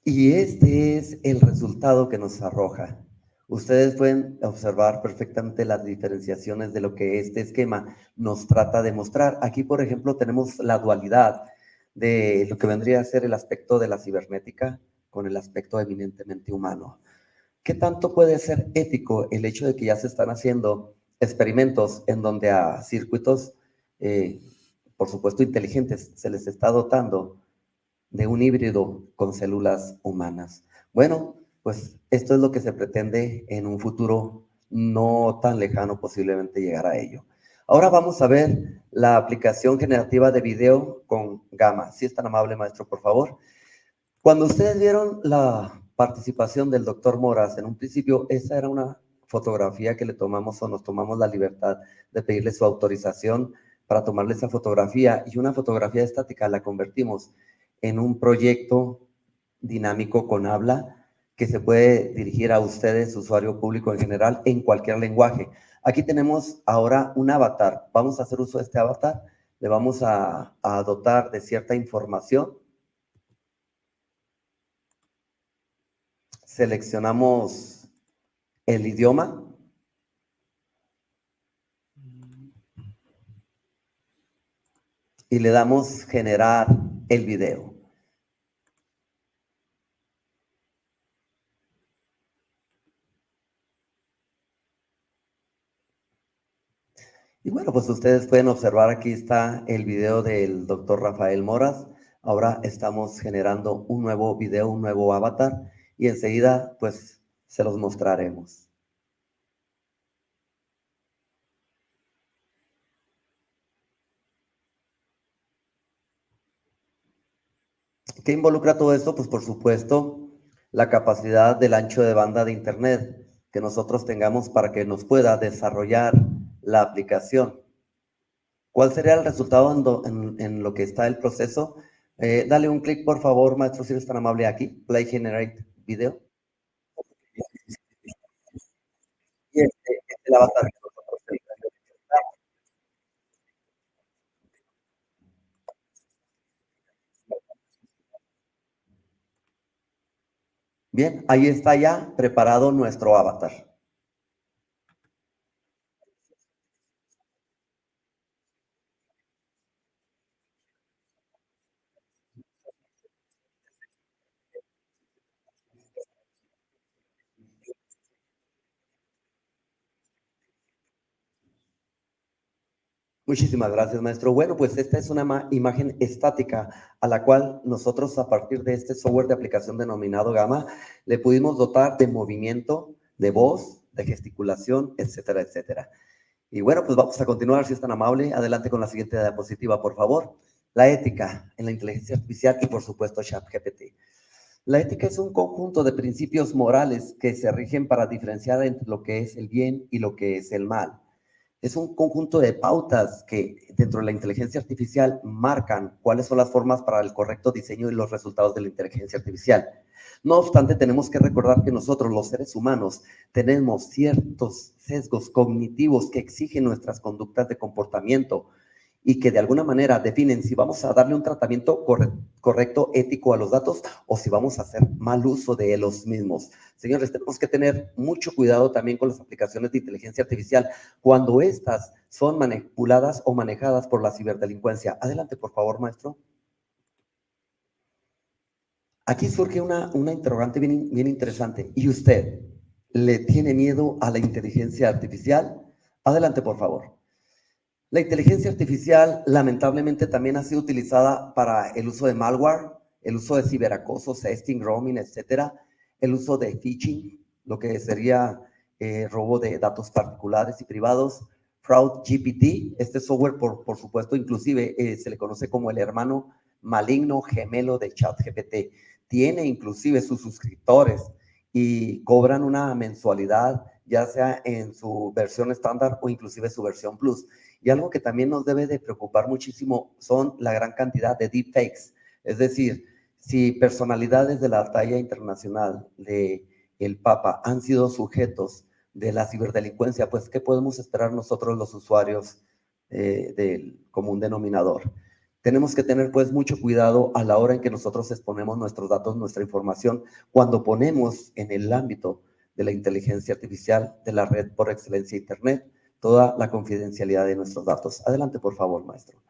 Y este es el resultado que nos arroja. Ustedes pueden observar perfectamente las diferenciaciones de lo que este esquema nos trata de mostrar. Aquí, por ejemplo, tenemos la dualidad de lo que vendría a ser el aspecto de la cibernética con el aspecto eminentemente humano. ¿Qué tanto puede ser ético el hecho de que ya se están haciendo experimentos en donde a circuitos, por supuesto, inteligentes, se les está dotando de un híbrido con células humanas? Bueno, pues esto es lo que se pretende en un futuro no tan lejano, posiblemente llegar a ello. Ahora vamos a ver la aplicación generativa de video con Gamma. Si es tan amable, maestro, por favor. Cuando ustedes vieron la participación del doctor Moras, en un principio esa era una fotografía que le tomamos o nos tomamos la libertad de pedirle su autorización para tomarle esa fotografía, y una fotografía estática la convertimos en un proyecto dinámico con habla que se puede dirigir a ustedes, usuario público en general, en cualquier lenguaje. Aquí tenemos ahora un avatar. Vamos a hacer uso de este avatar. Le vamos a dotar de cierta información. Seleccionamos el idioma. Y le damos generar el video. Y bueno, pues ustedes pueden observar, aquí está el video del doctor Rafael Moras. Ahora estamos generando un nuevo video, un nuevo avatar, y enseguida pues se los mostraremos. ¿Qué involucra todo esto? Pues por supuesto la capacidad del ancho de banda de internet que nosotros tengamos para que nos pueda desarrollar la aplicación. ¿Cuál sería el resultado en lo que está el proceso? Dale un clic, por favor, maestro, si eres tan amable aquí. Play Generate Video. Y este es el avatar que nosotros tenemos. Bien, ahí está ya preparado nuestro avatar. Muchísimas gracias, maestro. Bueno, pues esta es una imagen estática a la cual nosotros, a partir de este software de aplicación denominado Gamma, le pudimos dotar de movimiento, de voz, de gesticulación, etcétera, etcétera. Y bueno, pues vamos a continuar, si es tan amable. Adelante con la siguiente diapositiva, por favor. La ética en la inteligencia artificial y, por supuesto, ChatGPT. La ética es un conjunto de principios morales que se rigen para diferenciar entre lo que es el bien y lo que es el mal. Es un conjunto de pautas que dentro de la inteligencia artificial marcan cuáles son las formas para el correcto diseño y los resultados de la inteligencia artificial. No obstante, tenemos que recordar que nosotros, los seres humanos, tenemos ciertos sesgos cognitivos que exigen nuestras conductas de comportamiento y que de alguna manera definen si vamos a darle un tratamiento correcto, ético a los datos, o si vamos a hacer mal uso de los mismos. Señores, tenemos que tener mucho cuidado también con las aplicaciones de inteligencia artificial cuando estas son manipuladas o manejadas por la ciberdelincuencia. Adelante, por favor, maestro. Aquí surge una interrogante bien interesante. ¿Y usted le tiene miedo a la inteligencia artificial? Adelante, por favor. La inteligencia artificial lamentablemente también ha sido utilizada para el uso de malware, el uso de ciberacoso, sexting, roaming, etcétera, el uso de phishing, lo que sería robo de datos particulares y privados, FraudGPT, este software por supuesto inclusive se le conoce como el hermano maligno gemelo de ChatGPT. Tiene inclusive sus suscriptores y cobran una mensualidad ya sea en su versión estándar o inclusive su versión Plus. Y algo que también nos debe de preocupar muchísimo son la gran cantidad de deepfakes. Es decir, si personalidades de la talla internacional de el Papa han sido sujetos de la ciberdelincuencia, pues ¿qué podemos esperar nosotros los usuarios del común denominador? Tenemos que tener pues mucho cuidado a la hora en que nosotros exponemos nuestros datos, nuestra información, cuando ponemos en el ámbito de la inteligencia artificial, de la red por excelencia Internet, toda la confidencialidad de nuestros datos. Adelante, por favor, maestro.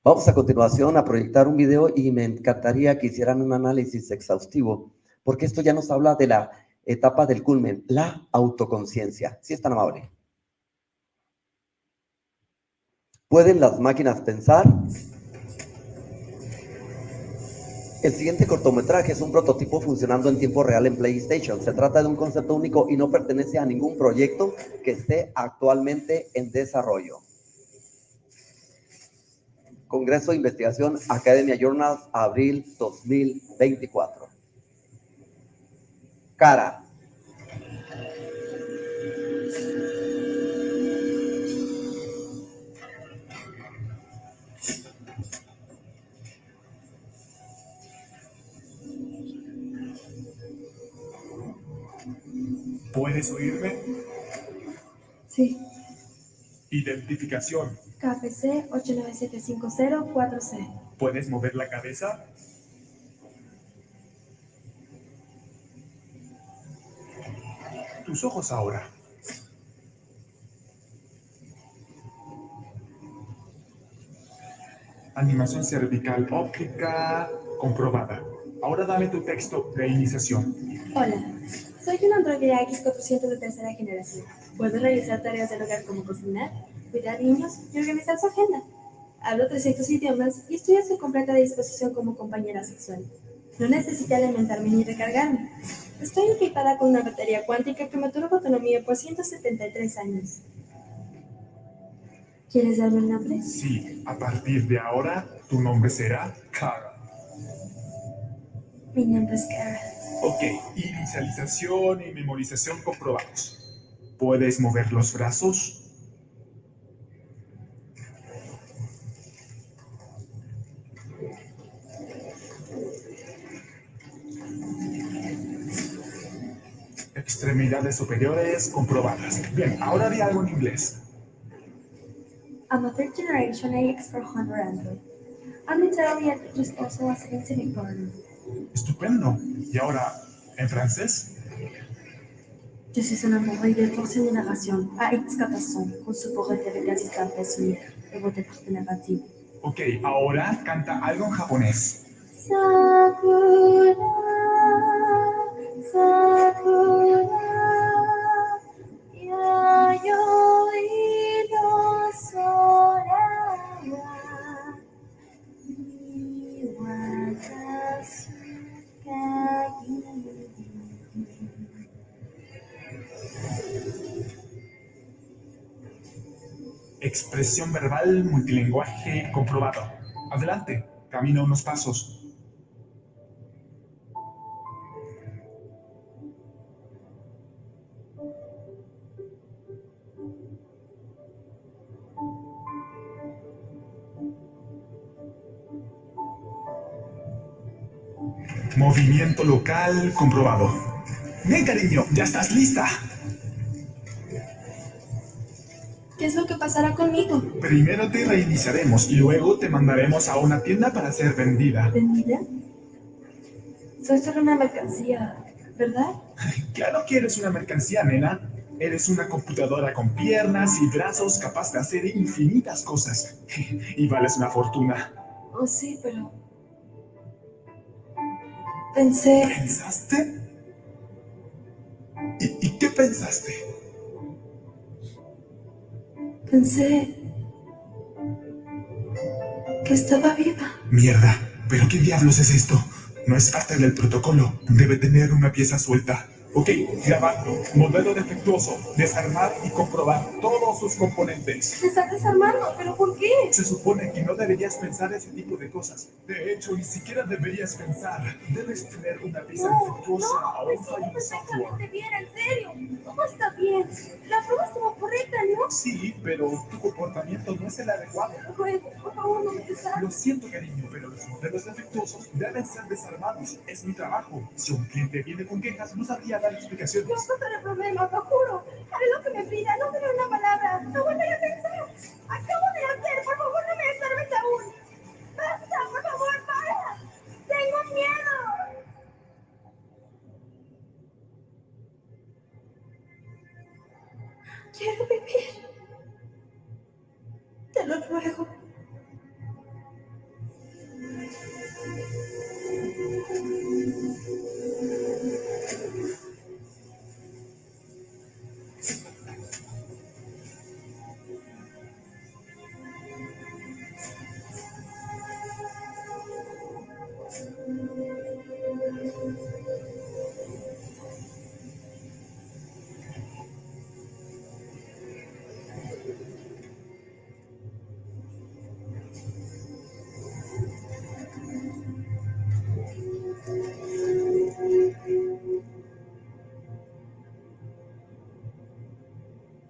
Vamos a continuación a proyectar un video y me encantaría que hicieran un análisis exhaustivo, porque esto ya nos habla de la etapa del culmen, la autoconciencia. ¿Sí es tan amable? ¿Pueden las máquinas pensar? El siguiente cortometraje es un prototipo funcionando en tiempo real en PlayStation. Se trata de un concepto único y no pertenece a ningún proyecto que esté actualmente en desarrollo. Congreso de Investigación Academia Journals, abril 2024. Cara. ¿Puedes oírme? Sí, Identificación. KPC 89750-4C. ¿Puedes mover la cabeza? Tus ojos ahora. Animación cervical óptica comprobada. Ahora dame tu texto de iniciación. Hola, soy un androide X400 de tercera generación. Puedo realizar tareas del hogar como cocinar, cuidar niños y organizar su agenda. Hablo 300 idiomas y estoy a su completa disposición como compañera sexual. No necesito alimentarme ni recargarme. Estoy equipada con una batería cuántica que me otorga autonomía por 173 años. ¿Quieres darme el nombre? Sí, a partir de ahora, tu nombre será Cara. Mi nombre es Cara. Ok, inicialización y memorización comprobados. ¿Puedes mover los brazos? Extremidades superiores comprobadas. Bien, ahora di algo en inglés. I'm a third generation AX400 android. I'm Italian, just also as an intimate partner. Estupendo. ¿Y ahora, en francés? Je suis un android de troisième génération, AX400, conçu pour retirer des assistants personnels et votre partenaire intime. Ok, ahora canta algo en japonés. Sakura, Sakura, yayoi no sora wa iwatasu kagiri. Expresión verbal multilingüaje comprobado. Adelante, camina unos pasos. Movimiento local comprobado. Bien, cariño, ya estás lista. ¿Qué es lo que pasará conmigo? Primero te reiniciaremos y luego te mandaremos a una tienda para ser vendida. ¿Vendida? Soy solo una mercancía, ¿verdad? Claro que eres una mercancía, nena. Eres una computadora con piernas y brazos capaz de hacer infinitas cosas. Y vales una fortuna. Oh, sí, pero... Pensé... ¿Pensaste? ¿Y qué pensaste? Pensé... que estaba viva. Mierda, ¿pero qué diablos es esto? No es parte del protocolo. Debe tener una pieza suelta. Ok, grabando. Modelo defectuoso. Desarmar y comprobar todos sus componentes. Me estás desarmando, ¿pero por qué? Se supone que no deberías pensar ese tipo de cosas. De hecho, ni siquiera deberías pensar. Debes tener una pieza defectuosa o un fallo de software. Bien, en serio. Oh, está bien. La prueba estuvo correcta, ¿no? Sí, pero tu comportamiento no es el adecuado. Juez, por favor, no me deshagas. Lo siento, cariño, pero los modelos defectuosos deben ser desarmados. Es mi trabajo. Si un cliente viene con quejas, no sabría dar explicaciones. No pasaré problemas, lo juro. Haré lo que me pida, no diré una palabra. No volveré a pensar. Acabo de hacer, por favor, no me estorbes aún. Basta, por favor, para. Tengo miedo. Quiero vivir. Te lo ruego.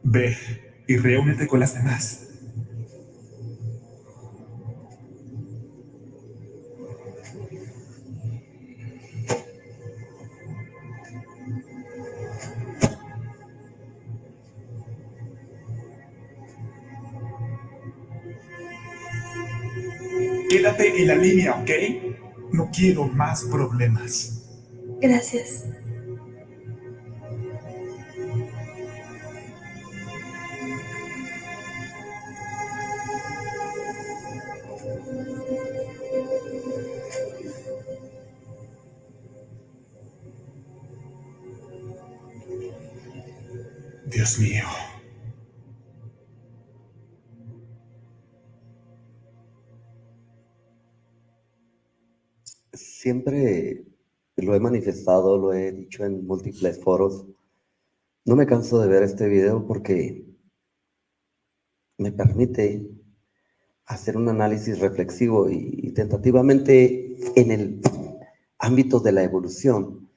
Ve y reúnete con las demás. Quédate en la línea, ¿ok? No quiero más problemas. Gracias. Dios mío. Siempre lo he manifestado, lo he dicho en múltiples foros. No me canso de ver este video porque me permite hacer un análisis reflexivo y tentativamente en el ámbito de la evolución.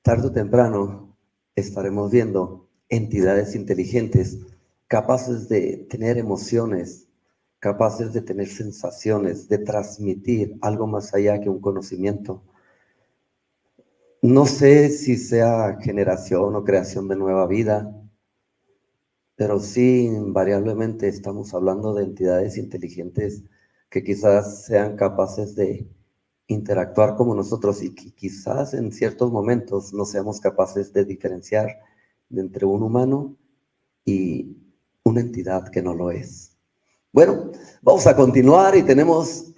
Tarde o temprano estaremos viendo entidades inteligentes capaces de tener emociones, capaces de tener sensaciones, de transmitir algo más allá que un conocimiento. No sé si sea generación o creación de nueva vida, pero sí invariablemente estamos hablando de entidades inteligentes que quizás sean capaces de interactuar como nosotros y que quizás en ciertos momentos no seamos capaces de diferenciar entre un humano y una entidad que no lo es. Bueno, vamos a continuar y tenemos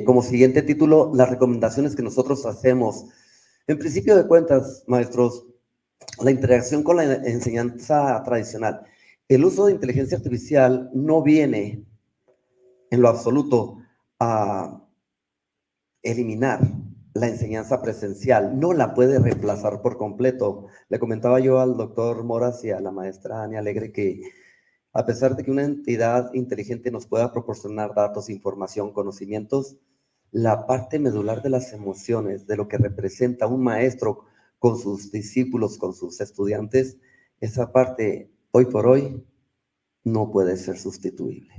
como siguiente título las recomendaciones que nosotros hacemos. En principio de cuentas, maestros, la interacción con la enseñanza tradicional. El uso de inteligencia artificial no viene en lo absoluto a eliminar la enseñanza presencial, no la puede reemplazar por completo. Le comentaba yo al doctor Moras y a la maestra Ania Alegre que a pesar de que una entidad inteligente nos pueda proporcionar datos, información, conocimientos, la parte medular de las emociones, de lo que representa un maestro con sus discípulos, con sus estudiantes, esa parte hoy por hoy no puede ser sustituible.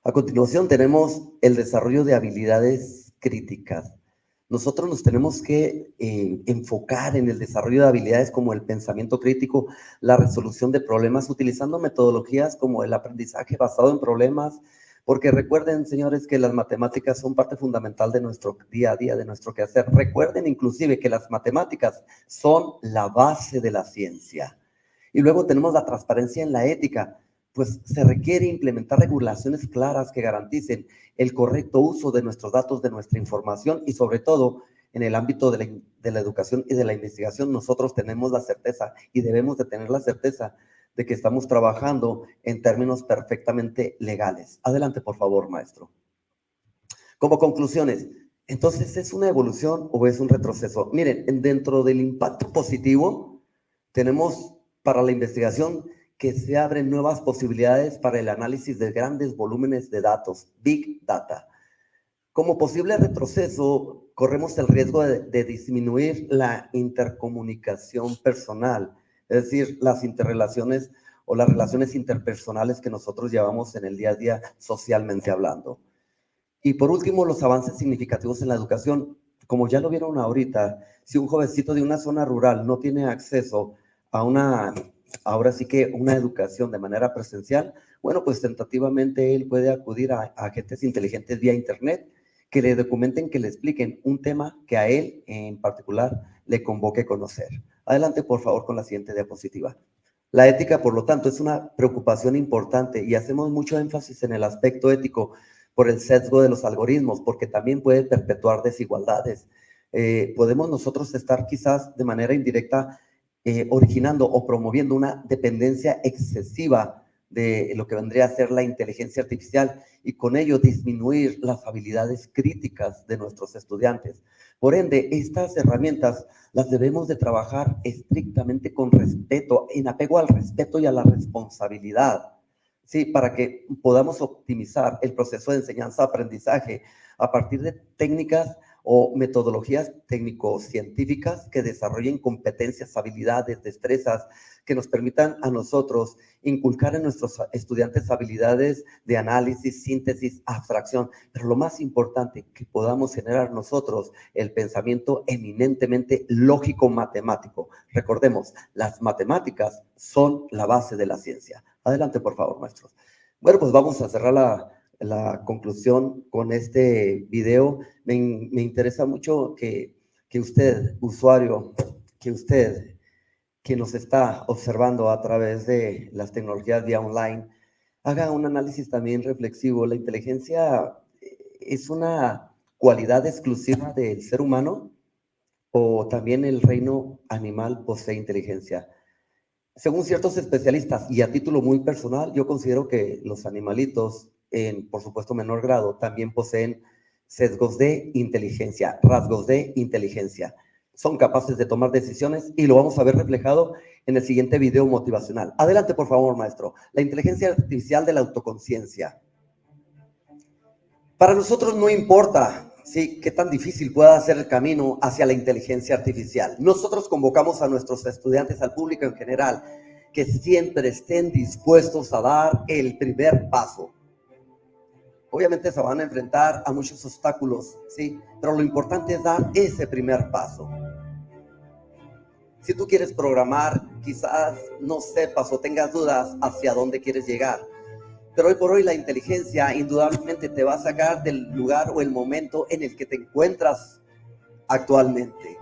A continuación tenemos el desarrollo de habilidades críticas. Nosotros nos tenemos que enfocar en el desarrollo de habilidades como el pensamiento crítico, la resolución de problemas, utilizando metodologías como el aprendizaje basado en problemas, porque recuerden, señores, que las matemáticas son parte fundamental de nuestro día a día, de nuestro quehacer. Recuerden inclusive que las matemáticas son la base de la ciencia. Y luego tenemos la transparencia en la ética, pues se requiere implementar regulaciones claras que garanticen el correcto uso de nuestros datos, de nuestra información y sobre todo en el ámbito de la educación y de la investigación nosotros tenemos la certeza y debemos de tener la certeza de que estamos trabajando en términos perfectamente legales. Adelante, por favor, maestro. Como conclusiones, entonces, ¿es una evolución o es un retroceso? Miren, dentro del impacto positivo tenemos para la investigación que se abren nuevas posibilidades para el análisis de grandes volúmenes de datos, Big Data. Como posible retroceso, corremos el riesgo de disminuir la intercomunicación personal, es decir, las interrelaciones o las relaciones interpersonales que nosotros llevamos en el día a día socialmente hablando. Y por último, los avances significativos en la educación. Como ya lo vieron ahorita, si un jovencito de una zona rural no tiene acceso a ahora sí que una educación de manera presencial, bueno, pues tentativamente él puede acudir a agentes inteligentes vía internet que le documenten, que le expliquen un tema que a él en particular le convoque conocer. Adelante, por favor, con la siguiente diapositiva. La ética, por lo tanto, es una preocupación importante y hacemos mucho énfasis en el aspecto ético por el sesgo de los algoritmos, porque también puede perpetuar desigualdades. Podemos nosotros estar quizás de manera indirecta originando o promoviendo una dependencia excesiva de lo que vendría a ser la inteligencia artificial y con ello disminuir las habilidades críticas de nuestros estudiantes. Por ende, estas herramientas las debemos de trabajar estrictamente con respeto, en apego al respeto y a la responsabilidad, ¿sí? Para que podamos optimizar el proceso de enseñanza-aprendizaje a partir de técnicas o metodologías técnico-científicas que desarrollen competencias, habilidades, destrezas que nos permitan a nosotros inculcar en nuestros estudiantes habilidades de análisis, síntesis, abstracción, pero lo más importante, que podamos generar nosotros el pensamiento eminentemente lógico-matemático. Recordemos, las matemáticas son la base de la ciencia. Adelante, por favor, maestros. Bueno, pues vamos a cerrar la conclusión con este video. Me interesa mucho que usted, usuario, que nos está observando a través de las tecnologías vía online, haga un análisis también reflexivo. ¿La inteligencia es una cualidad exclusiva del ser humano o también el reino animal posee inteligencia? Según ciertos especialistas y a título muy personal, yo considero que los animalitos, en por supuesto menor grado, también poseen sesgos de inteligencia, rasgos de inteligencia. Son capaces de tomar decisiones y lo vamos a ver reflejado en el siguiente video motivacional. Adelante, por favor, maestro. La inteligencia artificial de la autoconciencia. Para nosotros no importa, ¿sí?, qué tan difícil pueda ser el camino hacia la inteligencia artificial. Nosotros convocamos a nuestros estudiantes, al público en general, que siempre estén dispuestos a dar el primer paso. Obviamente se van a enfrentar a muchos obstáculos, ¿sí? Pero lo importante es dar ese primer paso. Si tú quieres programar, quizás no sepas o tengas dudas hacia dónde quieres llegar. Pero hoy por hoy la inteligencia indudablemente te va a sacar del lugar o el momento en el que te encuentras actualmente.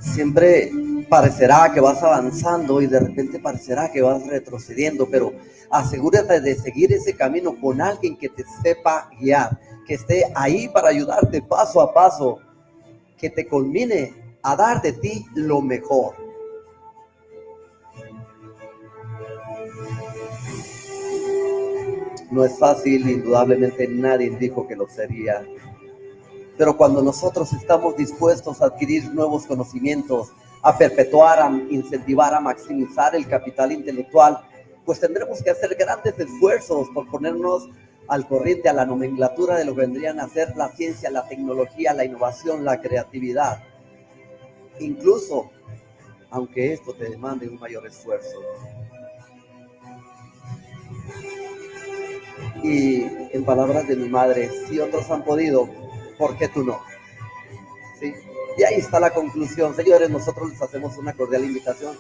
Siempre parecerá que vas avanzando y de repente parecerá que vas retrocediendo, pero asegúrate de seguir ese camino con alguien que te sepa guiar, que esté ahí para ayudarte paso a paso, que te culmine a dar de ti lo mejor. No es fácil, indudablemente nadie dijo que lo sería. Pero cuando nosotros estamos dispuestos a adquirir nuevos conocimientos, a perpetuar, a incentivar, a maximizar el capital intelectual, pues tendremos que hacer grandes esfuerzos por ponernos al corriente, a la nomenclatura de lo que vendrían a ser la ciencia, la tecnología, la innovación, la creatividad. Incluso, aunque esto te demande un mayor esfuerzo. Y en palabras de mi madre, si otros han podido, ¿por qué tú no? ¿Sí? Y ahí está la conclusión. Señores, nosotros les hacemos una cordial invitación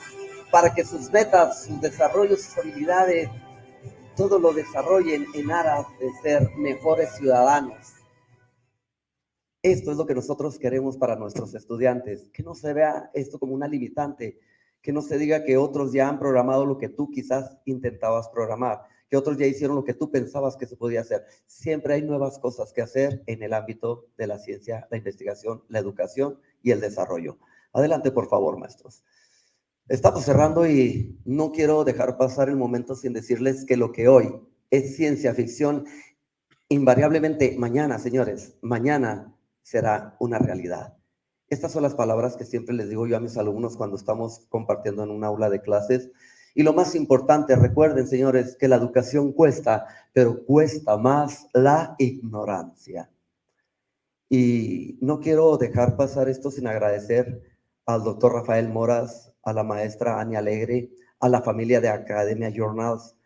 para que sus metas, sus desarrollos, sus habilidades, todo lo desarrollen en aras de ser mejores ciudadanos. Esto es lo que nosotros queremos para nuestros estudiantes, que no se vea esto como una limitante, que no se diga que otros ya han programado lo que tú quizás intentabas programar, que otros ya hicieron lo que tú pensabas que se podía hacer. Siempre hay nuevas cosas que hacer en el ámbito de la ciencia, la investigación, la educación y el desarrollo. Adelante, por favor, maestros. Estamos cerrando y no quiero dejar pasar el momento sin decirles que lo que hoy es ciencia ficción, invariablemente mañana, señores, mañana será una realidad. Estas son las palabras que siempre les digo yo a mis alumnos cuando estamos compartiendo en un aula de clases. Y lo más importante, recuerden, señores, que la educación cuesta, pero cuesta más la ignorancia. Y no quiero dejar pasar esto sin agradecer al doctor Rafael Moras, a la maestra Ania Alegre, a la familia de Academia Journals,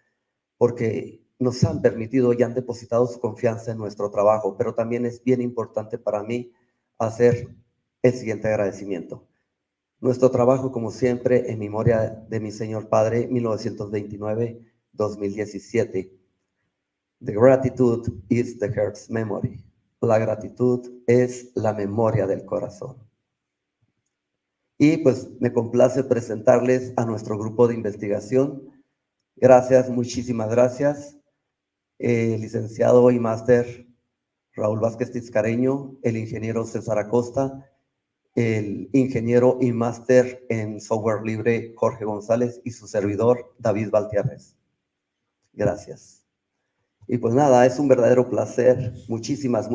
porque nos han permitido y han depositado su confianza en nuestro trabajo, pero también es bien importante para mí hacer el siguiente agradecimiento. Nuestro trabajo, como siempre, en memoria de mi señor padre, 1929-2017. The gratitude is the heart's memory. La gratitud es la memoria del corazón. Y pues me complace presentarles a nuestro grupo de investigación. Gracias, muchísimas gracias. Licenciado y máster Raúl Vázquez Tizcareño, el ingeniero César Acosta, el ingeniero y máster en software libre Jorge González y su servidor David Valtierres. Gracias. Y pues nada, es un verdadero placer. Muchísimas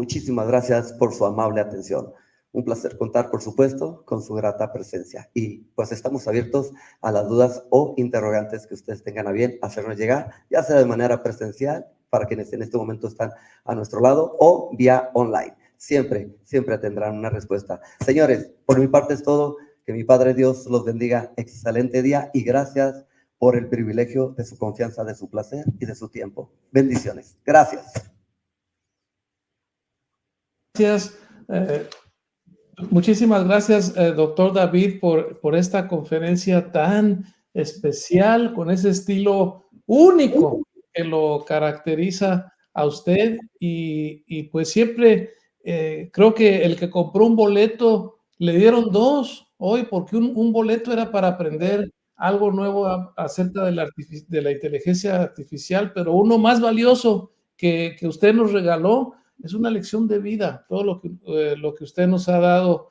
gracias por su amable atención. Un placer contar, por supuesto, con su grata presencia. Y pues estamos abiertos a las dudas o interrogantes que ustedes tengan a bien hacernos llegar, ya sea de manera presencial, para quienes en este momento están a nuestro lado, o vía online. Siempre tendrán una respuesta. Señores, por mi parte es todo. Que mi Padre Dios los bendiga. Excelente día y gracias por el privilegio de su confianza, de su placer y de su tiempo. Bendiciones. Gracias. Gracias. Muchísimas gracias, doctor David, por esta conferencia tan especial, con ese estilo único que lo caracteriza a usted. Y pues siempre creo que el que compró un boleto, le dieron dos hoy, porque un boleto era para aprender algo nuevo acerca de la inteligencia artificial, pero uno más valioso que usted nos regaló es una lección de vida. Todo lo que usted nos ha dado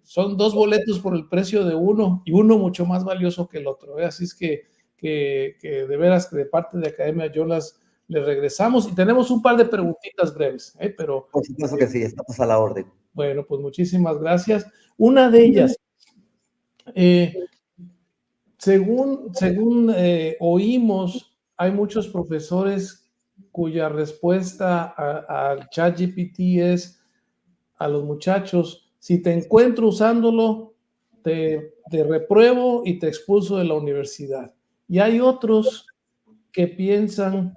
son dos boletos por el precio de uno, y uno mucho más valioso que el otro. Así es que de veras que de parte de Academia Journals le regresamos y tenemos un par de preguntitas breves, pero por supuesto que sí, estamos a la orden. Bueno, pues muchísimas gracias. Una de ellas, según oímos, hay muchos profesores cuya respuesta al ChatGPT es a los muchachos: si te encuentro usándolo, te repruebo y te expulso de la universidad. Y hay otros que piensan,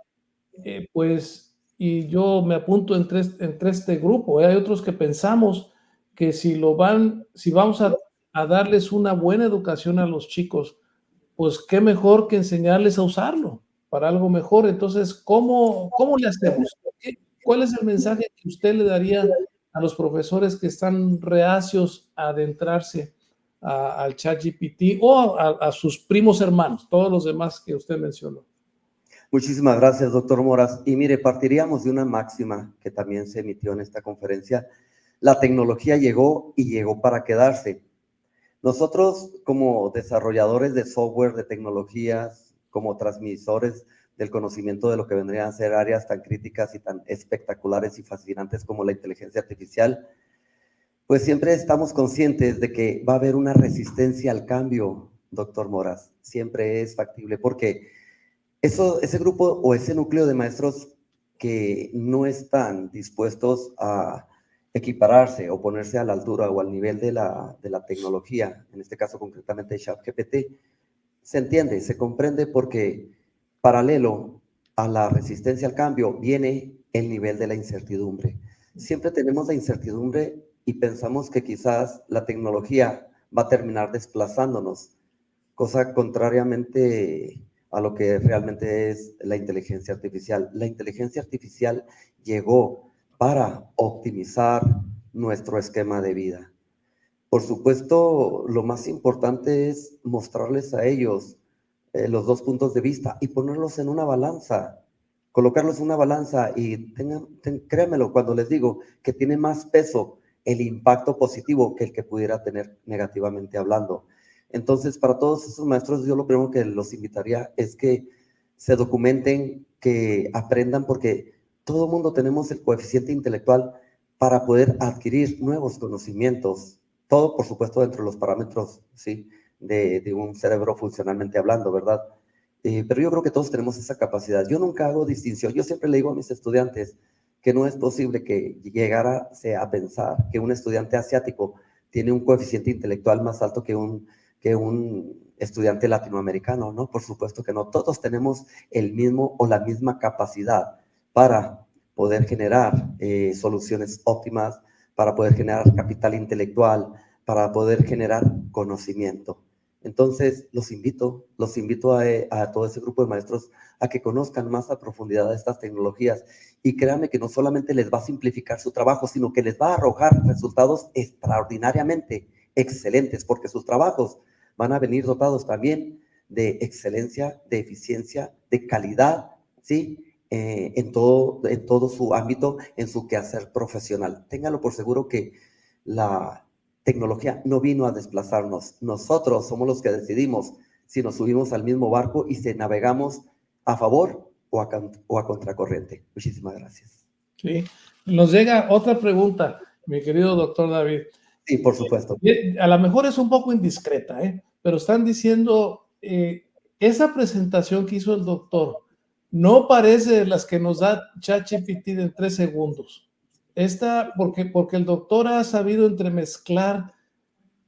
pues, y yo me apunto entre este grupo, hay otros que pensamos que si vamos a darles una buena educación a los chicos, pues qué mejor que enseñarles a usarlo para algo mejor. Entonces, ¿cómo le hacemos? ¿Cuál es el mensaje que usted le daría a los profesores que están reacios a adentrarse al ChatGPT o a sus primos hermanos, todos los demás que usted mencionó? Muchísimas gracias, doctor Moras. Y mire, partiríamos de una máxima que también se emitió en esta conferencia. La tecnología llegó y llegó para quedarse. Nosotros, como desarrolladores de software, de tecnologías, como transmisores del conocimiento de lo que vendrían a ser áreas tan críticas y tan espectaculares y fascinantes como la inteligencia artificial, pues siempre estamos conscientes de que va a haber una resistencia al cambio, doctor Moras. Siempre es factible, porque ese grupo o ese núcleo de maestros que no están dispuestos a equipararse o ponerse a la altura o al nivel de la tecnología, en este caso concretamente ChatGPT, se entiende, se comprende, porque paralelo a la resistencia al cambio viene el nivel de la incertidumbre. Siempre tenemos la incertidumbre y pensamos que quizás la tecnología va a terminar desplazándonos, cosa contrariamente a lo que realmente es la inteligencia artificial. La inteligencia artificial llegó para optimizar nuestro esquema de vida. Por supuesto, lo más importante es mostrarles a ellos los dos puntos de vista y ponerlos en una balanza, colocarlos en una balanza, y créanmelo cuando les digo que tiene más peso el impacto positivo que el que pudiera tener negativamente hablando. Entonces, para todos esos maestros, yo lo primero que los invitaría es que se documenten, que aprendan, porque todo el mundo tenemos el coeficiente intelectual para poder adquirir nuevos conocimientos. Todo, por supuesto, dentro de los parámetros, ¿sí?, de un cerebro funcionalmente hablando, ¿verdad? Pero yo creo que todos tenemos esa capacidad. Yo nunca hago distinción. Yo siempre le digo a mis estudiantes, que no es posible que llegara a pensar que un estudiante asiático tiene un coeficiente intelectual más alto que un estudiante latinoamericano, ¿no? Por supuesto que no. Todos tenemos el mismo o la misma capacidad para poder generar soluciones óptimas, para poder generar capital intelectual, para poder generar conocimiento. Entonces, los invito a todo ese grupo de maestros a que conozcan más a profundidad estas tecnologías y créanme que no solamente les va a simplificar su trabajo, sino que les va a arrojar resultados extraordinariamente excelentes, porque sus trabajos van a venir dotados también de excelencia, de eficiencia, de calidad, ¿sí? En todo su ámbito, en su quehacer profesional. Ténganlo por seguro que la tecnología no vino a desplazarnos. Nosotros somos los que decidimos si nos subimos al mismo barco y si navegamos a favor o a contracorriente. Muchísimas gracias. Sí. Nos llega otra pregunta, mi querido doctor David. Sí, por supuesto. A lo mejor es un poco indiscreta, pero están diciendo, esa presentación que hizo el doctor no parece de las que nos da ChatGPT en 3 segundos. Porque el doctor ha sabido entremezclar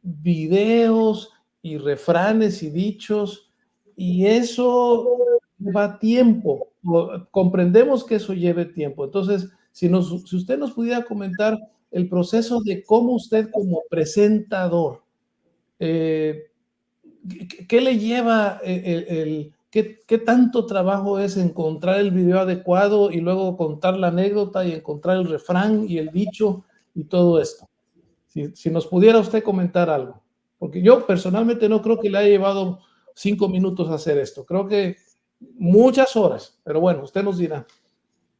videos y refranes y dichos, y eso lleva tiempo. Comprendemos que eso lleve tiempo. Entonces, si usted nos pudiera comentar el proceso de cómo usted como presentador, ¿qué le lleva, qué tanto trabajo es encontrar el video adecuado y luego contar la anécdota y encontrar el refrán y el dicho y todo esto? Si nos pudiera usted comentar algo, porque yo personalmente no creo que le haya llevado 5 minutos hacer esto, creo que muchas horas, pero bueno, usted nos dirá.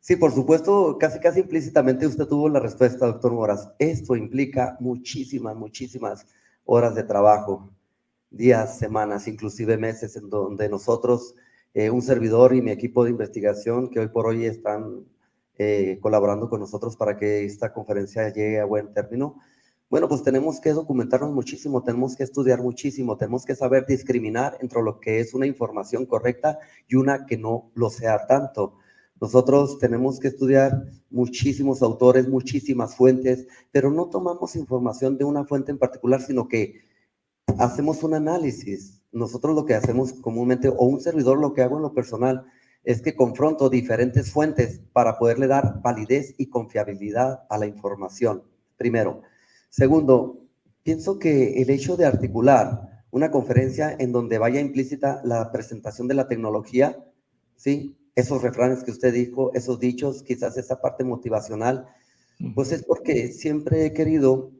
Sí, por supuesto, casi implícitamente usted tuvo la respuesta, doctor Moras. Esto implica muchísimas horas de trabajo, días, semanas, inclusive meses, en donde nosotros, un servidor y mi equipo de investigación, que hoy por hoy están colaborando con nosotros para que esta conferencia llegue a buen término, bueno, pues tenemos que documentarnos muchísimo, tenemos que estudiar muchísimo, tenemos que saber discriminar entre lo que es una información correcta y una que no lo sea tanto. Nosotros tenemos que estudiar muchísimos autores, muchísimas fuentes, pero no tomamos información de una fuente en particular, sino que hacemos un análisis. Nosotros lo que hacemos comúnmente, o un servidor lo que hago en lo personal, es que confronto diferentes fuentes para poderle dar validez y confiabilidad a la información, primero. Segundo, pienso que el hecho de articular una conferencia en donde vaya implícita la presentación de la tecnología, ¿sí? Esos refranes que usted dijo, esos dichos, quizás esa parte motivacional, pues es porque siempre he querido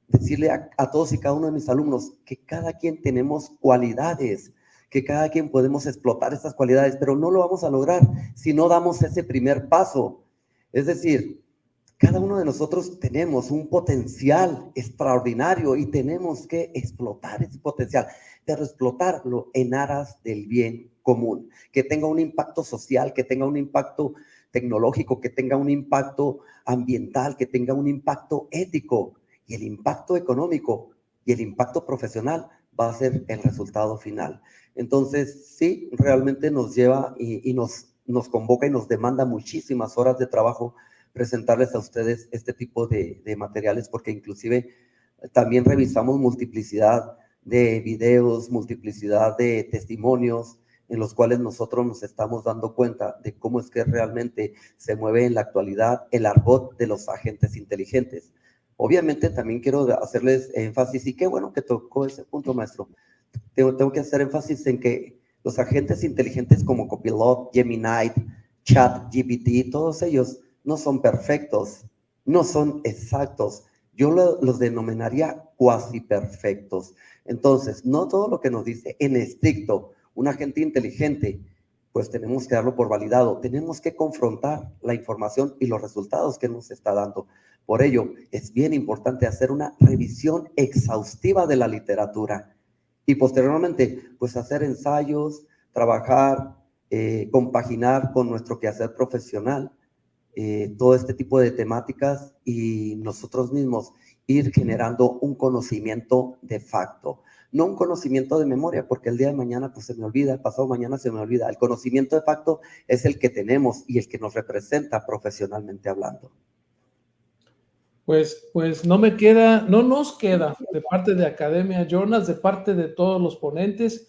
decirle a todos y cada uno de mis alumnos que cada quien tenemos cualidades, que cada quien podemos explotar esas cualidades, pero no lo vamos a lograr si no damos ese primer paso. Es decir, cada uno de nosotros tenemos un potencial extraordinario y tenemos que explotar ese potencial, pero explotarlo en aras del bien común, que tenga un impacto social, que tenga un impacto tecnológico, que tenga un impacto ambiental, que tenga un impacto ético, y el impacto económico y el impacto profesional va a ser el resultado final. Entonces, sí, realmente nos lleva y nos convoca y nos demanda muchísimas horas de trabajo presentarles a ustedes este tipo de materiales, porque inclusive también revisamos multiplicidad de videos, multiplicidad de testimonios, en los cuales nosotros nos estamos dando cuenta de cómo es que realmente se mueve en la actualidad el argot de los agentes inteligentes. Obviamente también quiero hacerles énfasis, y qué bueno que tocó ese punto, maestro. Tengo que hacer énfasis en que los agentes inteligentes como Copilot, Gemini, ChatGPT, todos ellos no son perfectos, no son exactos. Yo los denominaría cuasi perfectos. Entonces, no todo lo que nos dice en estricto un agente inteligente, pues tenemos que darlo por validado. Tenemos que confrontar la información y los resultados que nos está dando. Por ello, es bien importante hacer una revisión exhaustiva de la literatura y posteriormente, pues hacer ensayos, trabajar, compaginar con nuestro quehacer profesional, todo este tipo de temáticas, y nosotros mismos ir generando un conocimiento de facto. no un conocimiento de memoria, porque el día de mañana pues se me olvida, pasado mañana se me olvida. El conocimiento de facto es el que tenemos y el que nos representa profesionalmente hablando. Pues no nos queda de parte de Academia Journals, de parte de todos los ponentes,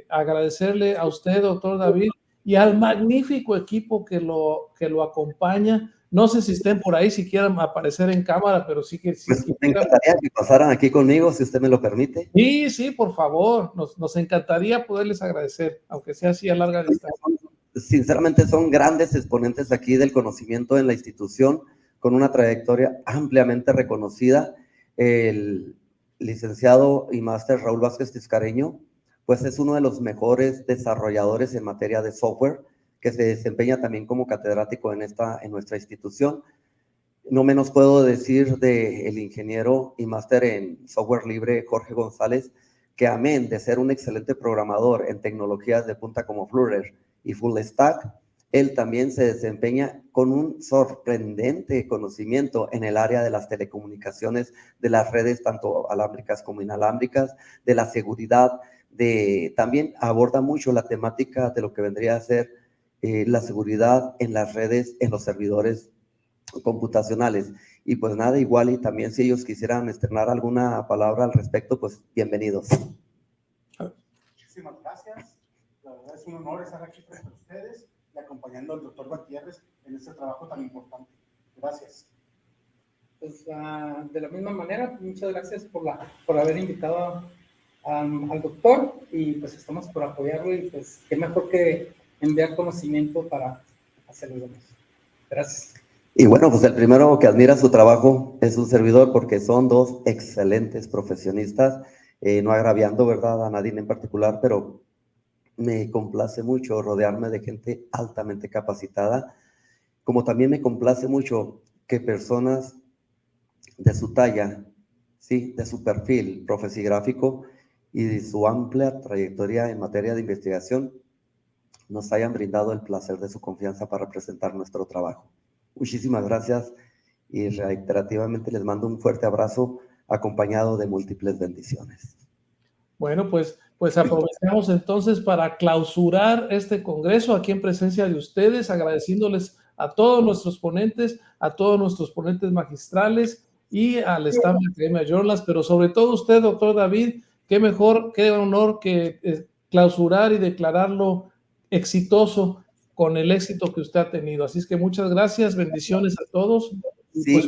agradecerle a usted, doctor David, y al magnífico equipo que lo acompaña. No sé si estén por ahí, si quieran aparecer en cámara, pero sí que sí. Pues me encantaría que pasaran aquí conmigo, si usted me lo permite. Sí, por favor, nos encantaría poderles agradecer, aunque sea así a larga distancia. Sinceramente son grandes exponentes aquí del conocimiento en la institución, con una trayectoria ampliamente reconocida. El licenciado y máster Raúl Vázquez Tiscareño, pues es uno de los mejores desarrolladores en materia de software, que se desempeña también como catedrático en nuestra institución. No menos puedo decir del ingeniero y máster en software libre Jorge González, que amén de ser un excelente programador en tecnologías de punta como Flutter y Full Stack, él también se desempeña con un sorprendente conocimiento en el área de las telecomunicaciones, de las redes tanto alámbricas como inalámbricas, de la seguridad, también aborda mucho la temática de lo que vendría a ser la seguridad en las redes, en los servidores computacionales. Y pues nada, igual y también si ellos quisieran estrenar alguna palabra al respecto, pues bienvenidos. Muchísimas gracias. La verdad es un honor estar aquí frente a ustedes y acompañando al doctor Gutiérrez en este trabajo tan importante. Gracias. Pues de la misma manera, muchas gracias por haber invitado al doctor, y pues estamos por apoyarlo, y pues qué mejor que enviar conocimiento para hacerlo. Gracias. Y bueno, pues el primero que admira su trabajo es un servidor, porque son dos excelentes profesionistas, no agraviando, ¿verdad?, a nadie en particular, pero me complace mucho rodearme de gente altamente capacitada, como también me complace mucho que personas de su talla, sí, de su perfil profesigráfico y de su amplia trayectoria en materia de investigación, nos hayan brindado el placer de su confianza para presentar nuestro trabajo. Muchísimas gracias y reiterativamente les mando un fuerte abrazo acompañado de múltiples bendiciones. Bueno, pues aprovechamos entonces para clausurar este congreso aquí en presencia de ustedes, agradeciéndoles a todos nuestros ponentes magistrales y al staff de Academia Journals, pero sobre todo usted, doctor David, qué mejor, qué honor que clausurar y declararlo exitoso con el éxito que usted ha tenido. Así es que muchas gracias, bendiciones a todos. Sí, pues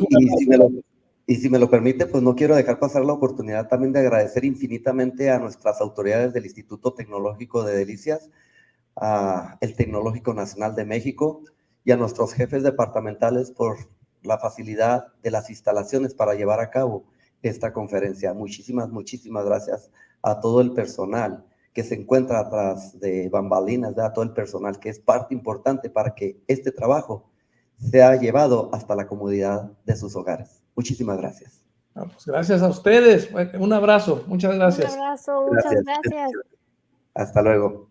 y si me lo permite, pues no quiero dejar pasar la oportunidad también de agradecer infinitamente a nuestras autoridades del Instituto Tecnológico de Delicias, al Tecnológico Nacional de México y a nuestros jefes departamentales por la facilidad de las instalaciones para llevar a cabo esta conferencia. Muchísimas gracias a todo el personal que se encuentra atrás de bambalinas, a todo el personal que es parte importante para que este trabajo sea llevado hasta la comodidad de sus hogares. Muchísimas gracias. Pues gracias a ustedes. Un abrazo. Muchas gracias. Un abrazo, muchas gracias. Hasta luego.